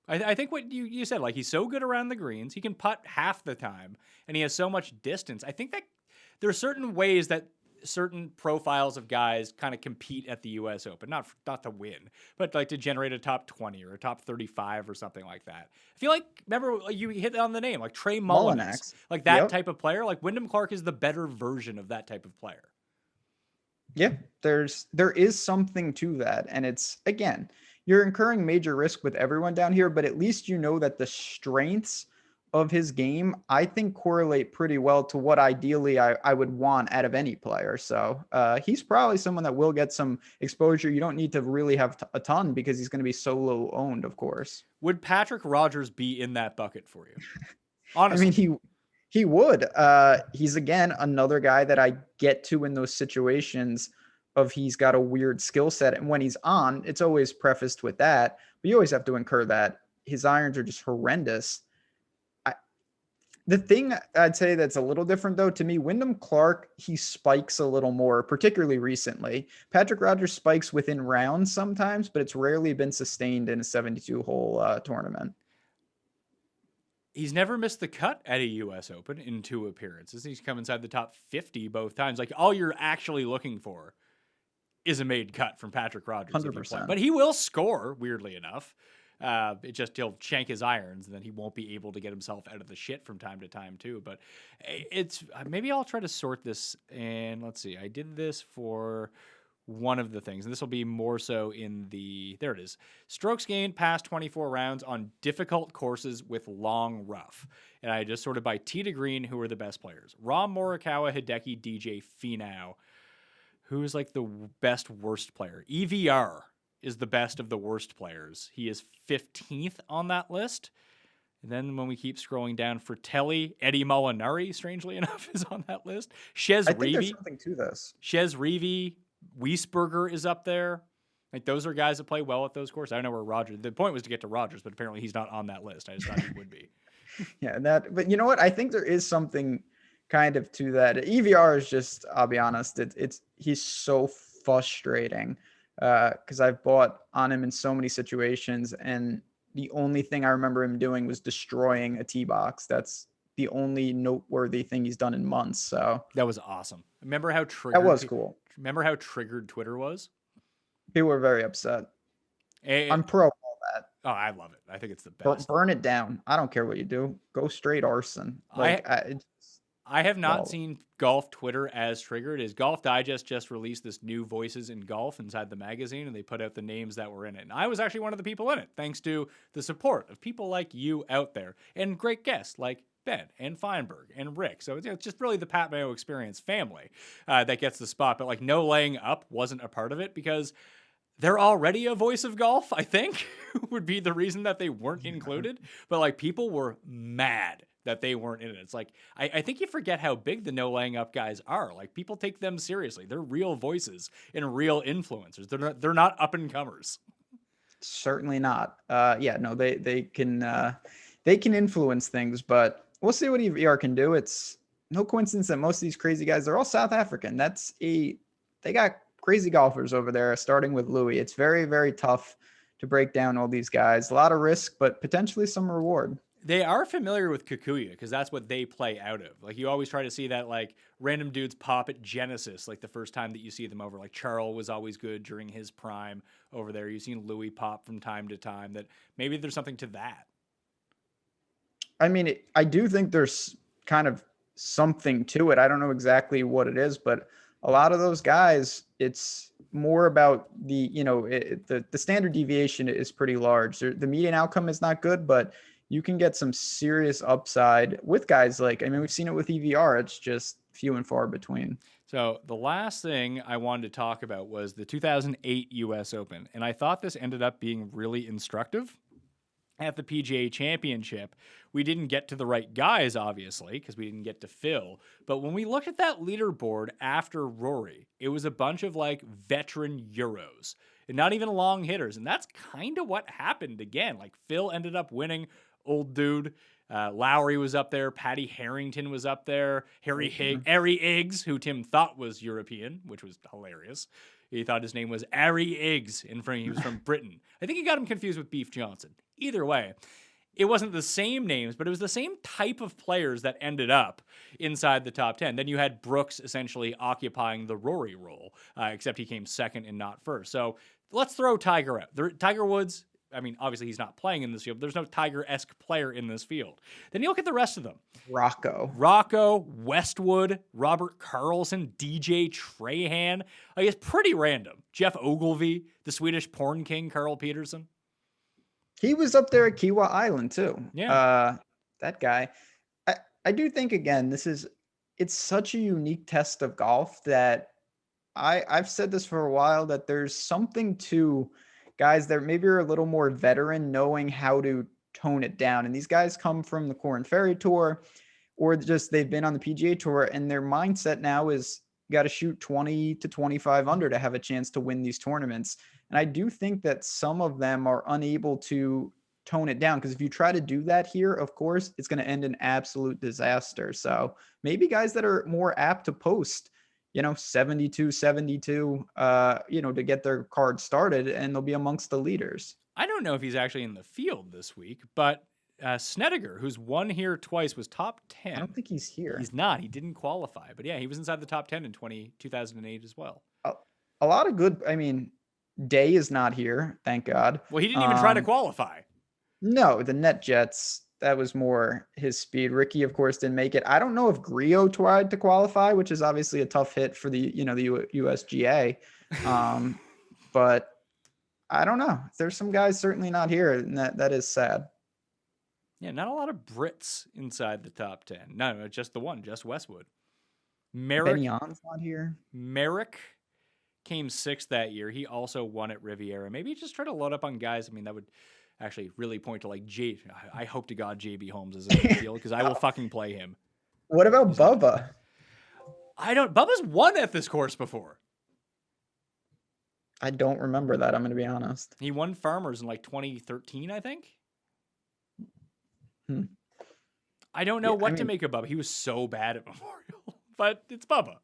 I think what you said, like he's so good around the greens, he can putt half the time, and he has so much distance. I think that there are certain ways that certain profiles of guys kind of compete at the US Open, not to win, but like to generate a top 20 or a top 35 or something like that. I feel like, remember you hit on the name, like Trey Mullinax, like that type of player. Like Wyndham Clark is the better version of that type of player. Yeah, there is something to that. And it's, again, you're incurring major risk with everyone down here, but at least you know that the strengths of his game, I think, correlate pretty well to what ideally I would want out of any player. So he's probably someone that will get some exposure. You don't need to really have a ton, because he's going to be so low owned, of course. Would Patrick Rogers be in that bucket for you? Honestly. I mean, he would. He's, again, another guy that I get to in those situations of he's got a weird skill set. And when he's on, it's always prefaced with that. But you always have to incur that. His irons are just horrendous. The thing I'd say that's a little different, though, to me, Wyndham Clark, he spikes a little more, particularly recently. Patrick Rogers spikes within rounds sometimes, but it's rarely been sustained in a 72-hole tournament. He's never missed the cut at a US Open in 2 appearances. He's come inside the top 50 both times. Like, all you're actually looking for is a made cut from Patrick Rogers. 100%. But he will score, weirdly enough. He'll shank his irons, and then he won't be able to get himself out of the shit from time to time too. But it's, maybe I'll try to sort this. And let's see, I did this for one of the things, and this will be more so in the, there it is, strokes gained past 24 rounds on difficult courses with long rough. And I just sorted by tee to green who are the best players. Rahm, Morikawa, Hideki, DJ, Finau. Who is like the best worst player? EVR is the best of the worst players. He is 15th on that list. And then when we keep scrolling down, Fratelli, Eddie Molinari, strangely enough, is on that list. Shez I think there's Reavie, something to this. Shez Reavie, Wiesberger is up there. Like, those are guys that play well at those courses. I don't know where Rogers. The point was to get to Rogers, but apparently he's not on that list. I just thought he would be. Yeah, but you know what? I think there is something kind of to that. EVR is just, I'll be honest, he's so frustrating because I've bought on him in so many situations, and the only thing I remember him doing was destroying a tee box. That's the only noteworthy thing he's done in months. So that was awesome. Remember how triggered that was cool. Remember how triggered Twitter was? People were very upset. I'm pro all that. Oh, I love it. I think it's the best. Burn it down. I don't care what you do. Go straight arson. Like I have not seen golf Twitter as triggered. Is Golf Digest just released this new Voices in Golf inside the magazine, and they put out the names that were in it. And I was actually one of the people in it, thanks to the support of people like you out there and great guests like Ben and Feinberg and Rick. So it's just really the Pat Mayo Experience family that gets the spot. But like, no laying up wasn't a part of it because they're already a voice of golf, I think, would be the reason that they weren't included. But like, people were mad that they weren't in it. It's like, I think you forget how big the no laying up guys are. Like, people take them seriously. They're real voices and real influencers. They're not up and comers. Certainly not. Yeah, no, they can influence things, but we'll see what EVR can do. It's no coincidence that most of these crazy guys, they're all South African. They got crazy golfers over there, starting with Louis. It's very, very tough to break down all these guys. A lot of risk, but potentially some reward. They are familiar with Kikuyu because that's what they play out of. Like, you always try to see that, like, random dudes pop at Genesis, like the first time that you see them over. Like, Charles was always good during his prime over there. You've seen Louis pop from time to time. That maybe there's something to that. I mean, I do think there's kind of something to it. I don't know exactly what it is, but a lot of those guys, it's more about the standard deviation is pretty large. The median outcome is not good, but you can get some serious upside with guys like, I mean, we've seen it with EVR. It's just few and far between. So the last thing I wanted to talk about was the 2008 US Open. And I thought this ended up being really instructive. At the PGA Championship, we didn't get to the right guys, obviously, because we didn't get to Phil. But when we looked at that leaderboard after Rory, it was a bunch of like veteran Euros and not even long hitters. And that's kind of what happened again. Like, Phil ended up winning, old dude. Lowry was up there. Paddy Harrington was up there. Harry Iggs, who Tim thought was European, which was hilarious. He thought his name was Harry Iggs, he was from Britain. I think he got him confused with Beef Johnson. Either way, it wasn't the same names, but it was the same type of players that ended up inside the top 10. Then you had Brooks essentially occupying the Rory role, except he came second and not first. So let's throw Tiger out. Tiger Woods, I mean, obviously he's not playing in this field. There's no Tiger-esque player in this field. Then you look at the rest of them. Rocco, Westwood, Robert Carlson, DJ Trahan. Like, it's pretty random. Jeff Ogilvy, the Swedish porn king, Carl Peterson. He was up there at Kiwa Island too. Yeah. That guy. I do think, again, it's such a unique test of golf that I've said this for a while, that there's something to guys that maybe are a little more veteran knowing how to tone it down. And these guys come from the Corn Ferry Tour, or just they've been on the PGA Tour, and their mindset now is got to shoot 20 to 25 under to have a chance to win these tournaments. And I do think that some of them are unable to tone it down, because if you try to do that here, of course, it's going to end in absolute disaster. So maybe guys that are more apt to post, 72, to get their card started, and they'll be amongst the leaders. I don't know if he's actually in the field this week, but Snedeker, who's won here twice, was top 10. I don't think he's here. He's not. He didn't qualify. But yeah, he was inside the top 10 in 2008 as well. A lot of good, Day is not here, thank God. Well, he didn't even try to qualify. No, the Net Jets, that was more his speed. Ricky, of course, didn't make it. I don't know if Griot tried to qualify, which is obviously a tough hit for the USGA. But I don't know. There's some guys certainly not here, and that is sad. Yeah, not a lot of Brits inside the top 10. No, just the one, just Westwood. Benyon's not here. Merrick, came sixth that year. He also won at Riviera. Maybe just try to load up on guys. I mean, that would actually really point to like I hope to God JB Holmes is in the field because I will fucking play him. What about Bubba? Bubba's won at this course before. I don't remember that. I'm going to be honest. He won Farmers in like 2013, I think. I don't know what to make of Bubba. He was so bad at Memorial, but it's Bubba.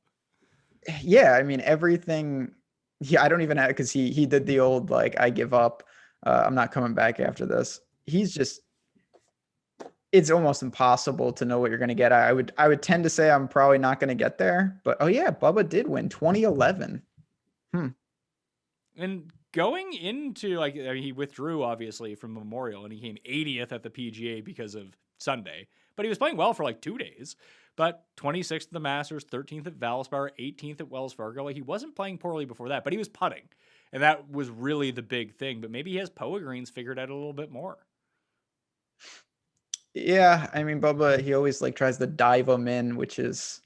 Yeah, I mean everything. Yeah, I don't even have because he did the old like I give up. I'm not coming back after this. He's just. It's almost impossible to know what you're going to get. I would tend to say I'm probably not going to get there, but oh yeah, Bubba did win 2011. And going into like he withdrew obviously from Memorial and he came 80th at the PGA because of Sunday, but he was playing well for like 2 days. But 26th at the Masters, 13th at Valspar, 18th at Wells Fargo. Like he wasn't playing poorly before that, but he was putting, and that was really the big thing. But maybe he has Poa Greens figured out a little bit more. Yeah, I mean Bubba, he always like tries to dive them in, which is.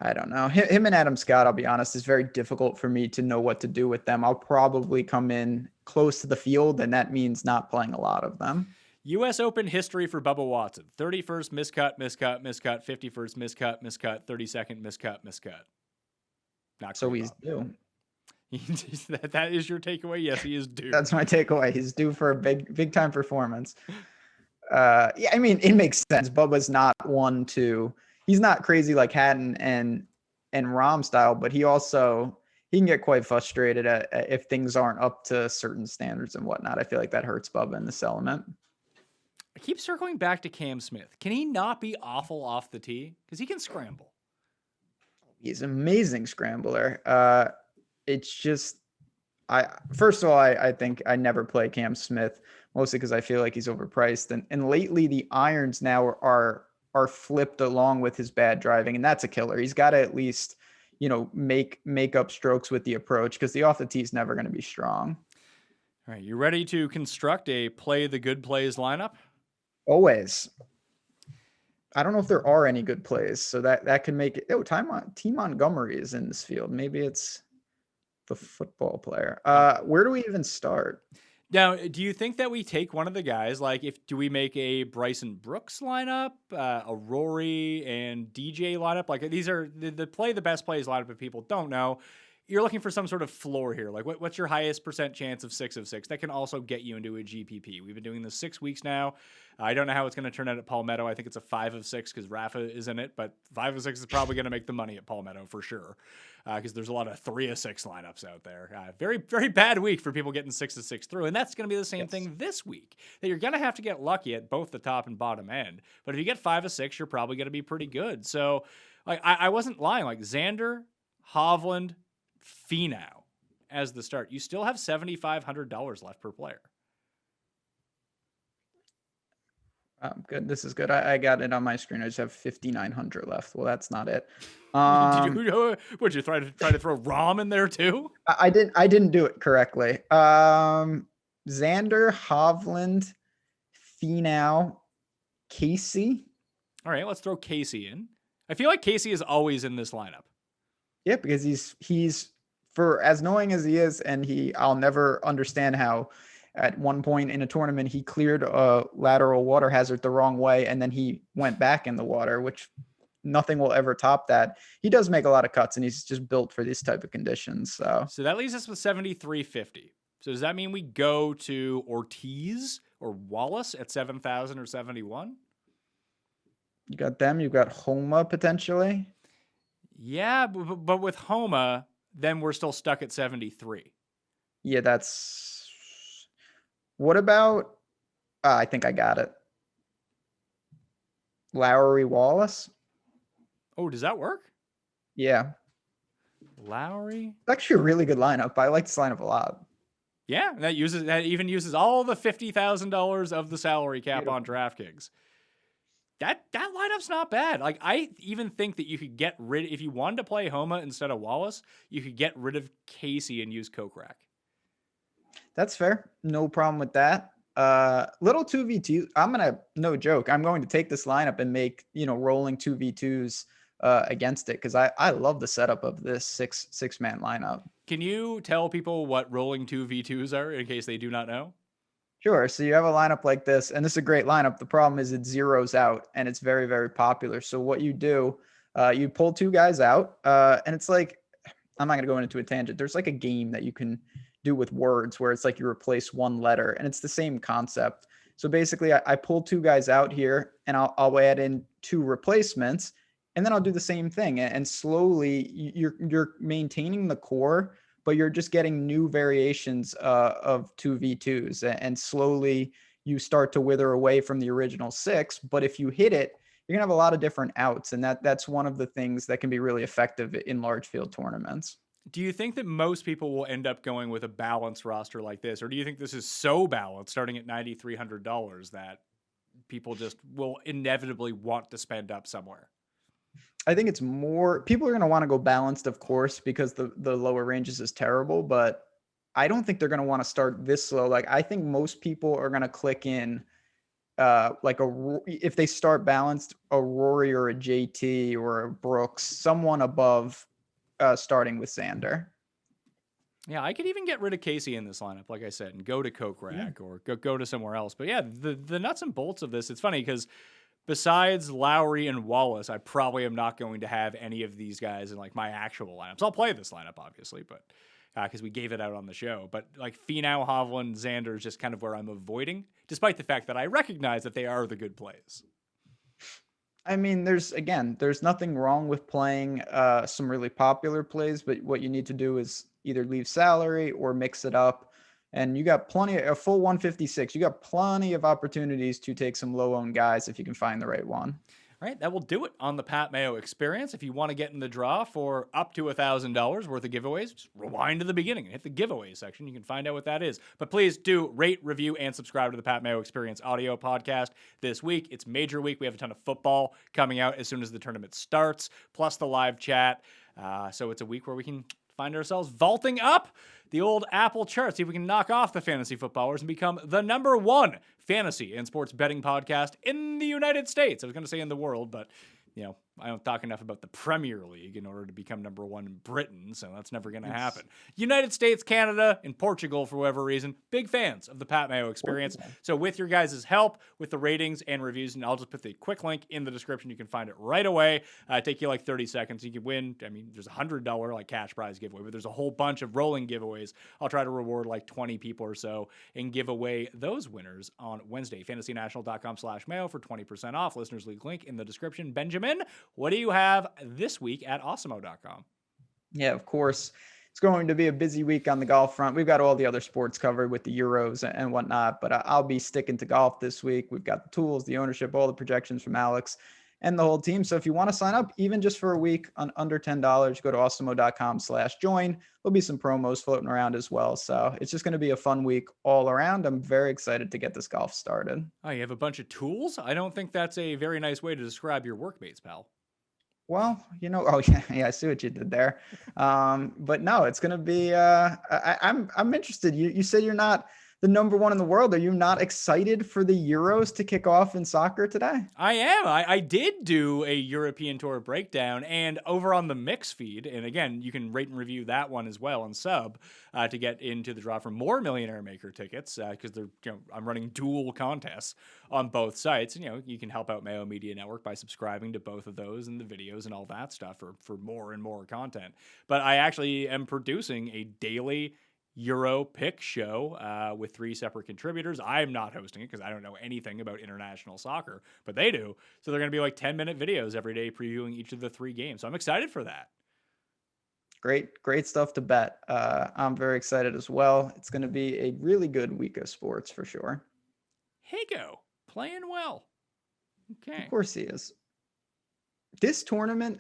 I don't know. Him and Adam Scott, I'll be honest, is very difficult for me to know what to do with them. I'll probably come in close to the field, and that means not playing a lot of them. US Open history for Bubba Watson. 31st, miscut, miscut, miscut. 51st, miscut, miscut. 32nd, miscut, miscut. Not so he's due. That is your takeaway? Yes, he is due. That's my takeaway. He's due for a big time performance. Yeah, I mean, it makes sense. Bubba's not one to... He's not crazy like Hatton and Rahm style, but he can get quite frustrated if things aren't up to certain standards and whatnot. I feel like that hurts Bubba in this element. I keep circling back to Cam Smith. Can he not be awful off the tee? Because he can scramble. He's an amazing scrambler. It's just, first of all, I think I never play Cam Smith, mostly because I feel like he's overpriced. And lately the irons now are flipped along with his bad driving, and that's a killer. He's got to at least, make up strokes with the approach because the off the tee is never going to be strong. All right, you ready to construct a play the good plays lineup? Always. I don't know if there are any good plays, so that could make it. Oh, T. Montgomery is in this field. Maybe it's the football player. Where do we even start? Now, do you think that we take one of the guys? Like, do we make a Bryson Brooks lineup, a Rory and DJ lineup? Like, these are the play the best plays lineup if people don't know. You're looking for some sort of floor here. Like, what's your highest % chance of 6 of 6? That can also get you into a GPP. We've been doing this 6 weeks now. I don't know how it's going to turn out at Palmetto. I think it's a 5 of 6 because Rafa is in it, but 5 of 6 is probably going to make the money at Palmetto for sure because there's a lot of 3 of 6 lineups out there. Very, very bad week for people getting 6 of 6 through, and that's going to be the same thing this week. That you're going to have to get lucky at both the top and bottom end, but if you get 5 of 6, you're probably going to be pretty good. So like, I wasn't lying. Like Xander, Hovland, Finau as the start. You still have $7,500 left per player. Good. This is good. I got it on my screen. I just have 5,900 left. Well, that's not it. Would you try to throw Rahm in there too? I didn't do it correctly. Xander, Hovland, Finau, Casey. All right, let's throw Casey in. I feel like Casey is always in this lineup. Yeah, because he's for as knowing as he is, and I'll never understand how at one point in a tournament he cleared a lateral water hazard the wrong way and then he went back in the water, which nothing will ever top that. He does make a lot of cuts and he's just built for these type of conditions. So that leaves us with 7,350. So does that mean we go to Ortiz or Wallace at 7,000 or 71? You got them. You've got Homa potentially. Yeah, but with Homa, then we're still stuck at 73. Yeah, that's... What about... I think I got it. Lowry Wallace? Oh, does that work? Yeah. Lowry? It's actually a really good lineup. I like this lineup a lot. Yeah, that even uses all the $50,000 of the salary cap on DraftKings. That lineup's not bad. Like, I even think that you could get rid, if you wanted to play Homa instead of Wallace, you could get rid of Casey and use Kokrak. That's fair. No problem with that. Little 2v2. No joke, I'm going to take this lineup and make, rolling 2v2s against it because I love the setup of this six-man lineup. Can you tell people what rolling 2v2s are in case they do not know? Sure. So you have a lineup like this, and this is a great lineup. The problem is it zeroes out, and it's very, very popular. So what you do, you pull two guys out, and it's like, I'm not going to go into a tangent. There's like a game that you can do with words where it's like you replace one letter, and it's the same concept. So basically, I pull two guys out here, and I'll add in two replacements, and then I'll do the same thing. And slowly, you're maintaining the core, but you're just getting new variations of 2v2s, and slowly you start to wither away from the original 6. But if you hit it, you're gonna have a lot of different outs, and that's one of the things that can be really effective in large field tournaments. Do you think that most people will end up going with a balanced roster like this, or do you think this is so balanced, starting at $9,300, that people just will inevitably want to spend up somewhere? I think it's more people are going to want to go balanced, of course, because the lower ranges is terrible, but I don't think they're going to want to start this low. Like, I think most people are going to click in like if they start balanced, a Rory or a JT or a Brooks, someone above starting with Xander. Yeah, I could even get rid of Casey in this lineup, like I said, and go to Kokrak or go to somewhere else. But yeah, the nuts and bolts of this, it's funny because besides Lowry and Wallace, I probably am not going to have any of these guys in like my actual lineups. I'll play this lineup, obviously, but because we gave it out on the show. But like Finau, Hovland, Xander is just kind of where I'm avoiding, despite the fact that I recognize that they are the good plays. I mean, there's nothing wrong with playing some really popular plays, but what you need to do is either leave salary or mix it up. And you got a full 156. You got plenty of opportunities to take some low-owned guys if you can find the right one. All right, that will do it on the Pat Mayo Experience. If you want to get in the draw for up to $1,000 worth of giveaways, just rewind to the beginning and hit the giveaway section. You can find out what that is. But please do rate, review, and subscribe to the Pat Mayo Experience audio podcast this week. It's major week. We have a ton of football coming out as soon as the tournament starts, plus the live chat. So it's a week where we can find ourselves vaulting up the old Apple chart, see if we can knock off the fantasy footballers and become the #1 fantasy and sports betting podcast in the United States. I was going to say in the world, but I don't talk enough about the Premier League in order to become #1 in Britain, so that's never going to happen. United States, Canada, and Portugal, for whatever reason, big fans of the Pat Mayo Experience. So with your guys' help, with the ratings and reviews, and I'll just put the quick link in the description. You can find it right away. Take you like 30 seconds. You can win. I mean, there's a $100 like cash prize giveaway, but there's a whole bunch of rolling giveaways. I'll try to reward like 20 people or so and give away those winners on Wednesday. FantasyNational.com/Mayo for 20% off. Listeners League link in the description. Benjamin, what do you have this week at Awesemo.com? Yeah, of course. It's going to be a busy week on the golf front. We've got all the other sports covered with the Euros and whatnot, but I'll be sticking to golf this week. We've got the tools, the ownership, all the projections from Alex and the whole team. So if you want to sign up, even just for a week on under $10, go to Awesemo.com/join. There'll be some promos floating around as well. So it's just going to be a fun week all around. I'm very excited to get this golf started. Oh, you have a bunch of tools? I don't think that's a very nice way to describe your workmates, pal. Well, oh yeah, I see what you did there. But no, it's gonna be. I'm interested. You said you're not the #1 in the world. Are you not excited for the Euros to kick off in soccer today? I am. I did do a European Tour breakdown, and over on the Mix feed, and again, you can rate and review that one as well and sub to get into the draw for more Millionaire Maker tickets because they're I'm running dual contests on both sites. And you can help out Mayo Media Network by subscribing to both of those and the videos and all that stuff for more and more content. But I actually am producing a daily Euro pick show with 3 separate contributors. I'm not hosting it because I don't know anything about international soccer, but they do. So they're going to be like 10-minute videos every day previewing each of the 3 games. So I'm excited for that. Great stuff to bet. I'm very excited as well. It's going to be a really good week of sports for sure. Higo, playing well. Okay. Of course he is. This tournament,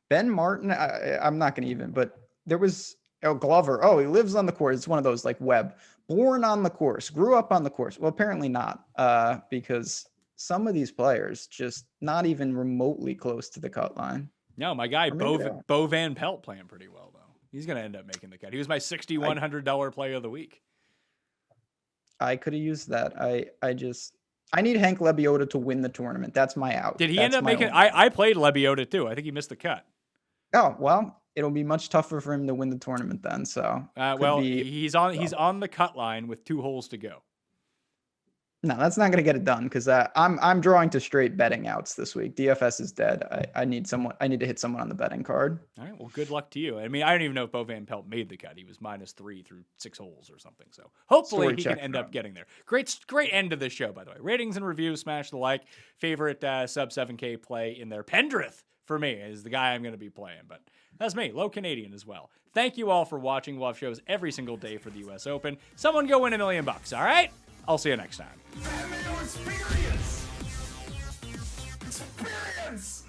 Ben Martin, I'm not going to even, but there was Glover. Oh, he lives on the course. It's one of those like Webb. Born on the course, grew up on the course. Well, apparently not, because some of these players just not even remotely close to the cut line. No, my guy Bo Van Pelt playing pretty well though. He's going to end up making the cut. He was my $6,100 player of the week. I could have used that. I need Hank Lebioda to win the tournament. That's my out. Did he end up making? I played Lebioda too. I think he missed the cut. Oh, well, it'll be much tougher for him to win the tournament then. So he's on the cut line with 2 holes to go. No, that's not going to get it done because I'm drawing to straight betting outs this week. DFS is dead. I need to hit someone on the betting card. All right. Well, good luck to you. I mean, I don't even know if Bo Van Pelt made the cut. He was -3 through 6 holes or something. So hopefully he can end up getting there. Great end to this show, by the way. Ratings and reviews, smash the like. Favorite sub 7K play in there. Pendrith for me is the guy I'm going to be playing, but that's me, low Canadian as well. Thank you all for watching. We'll have shows every single day for the US Open. Someone go win $1 million, all right? I'll see you next time. That Mayo experience. Experience.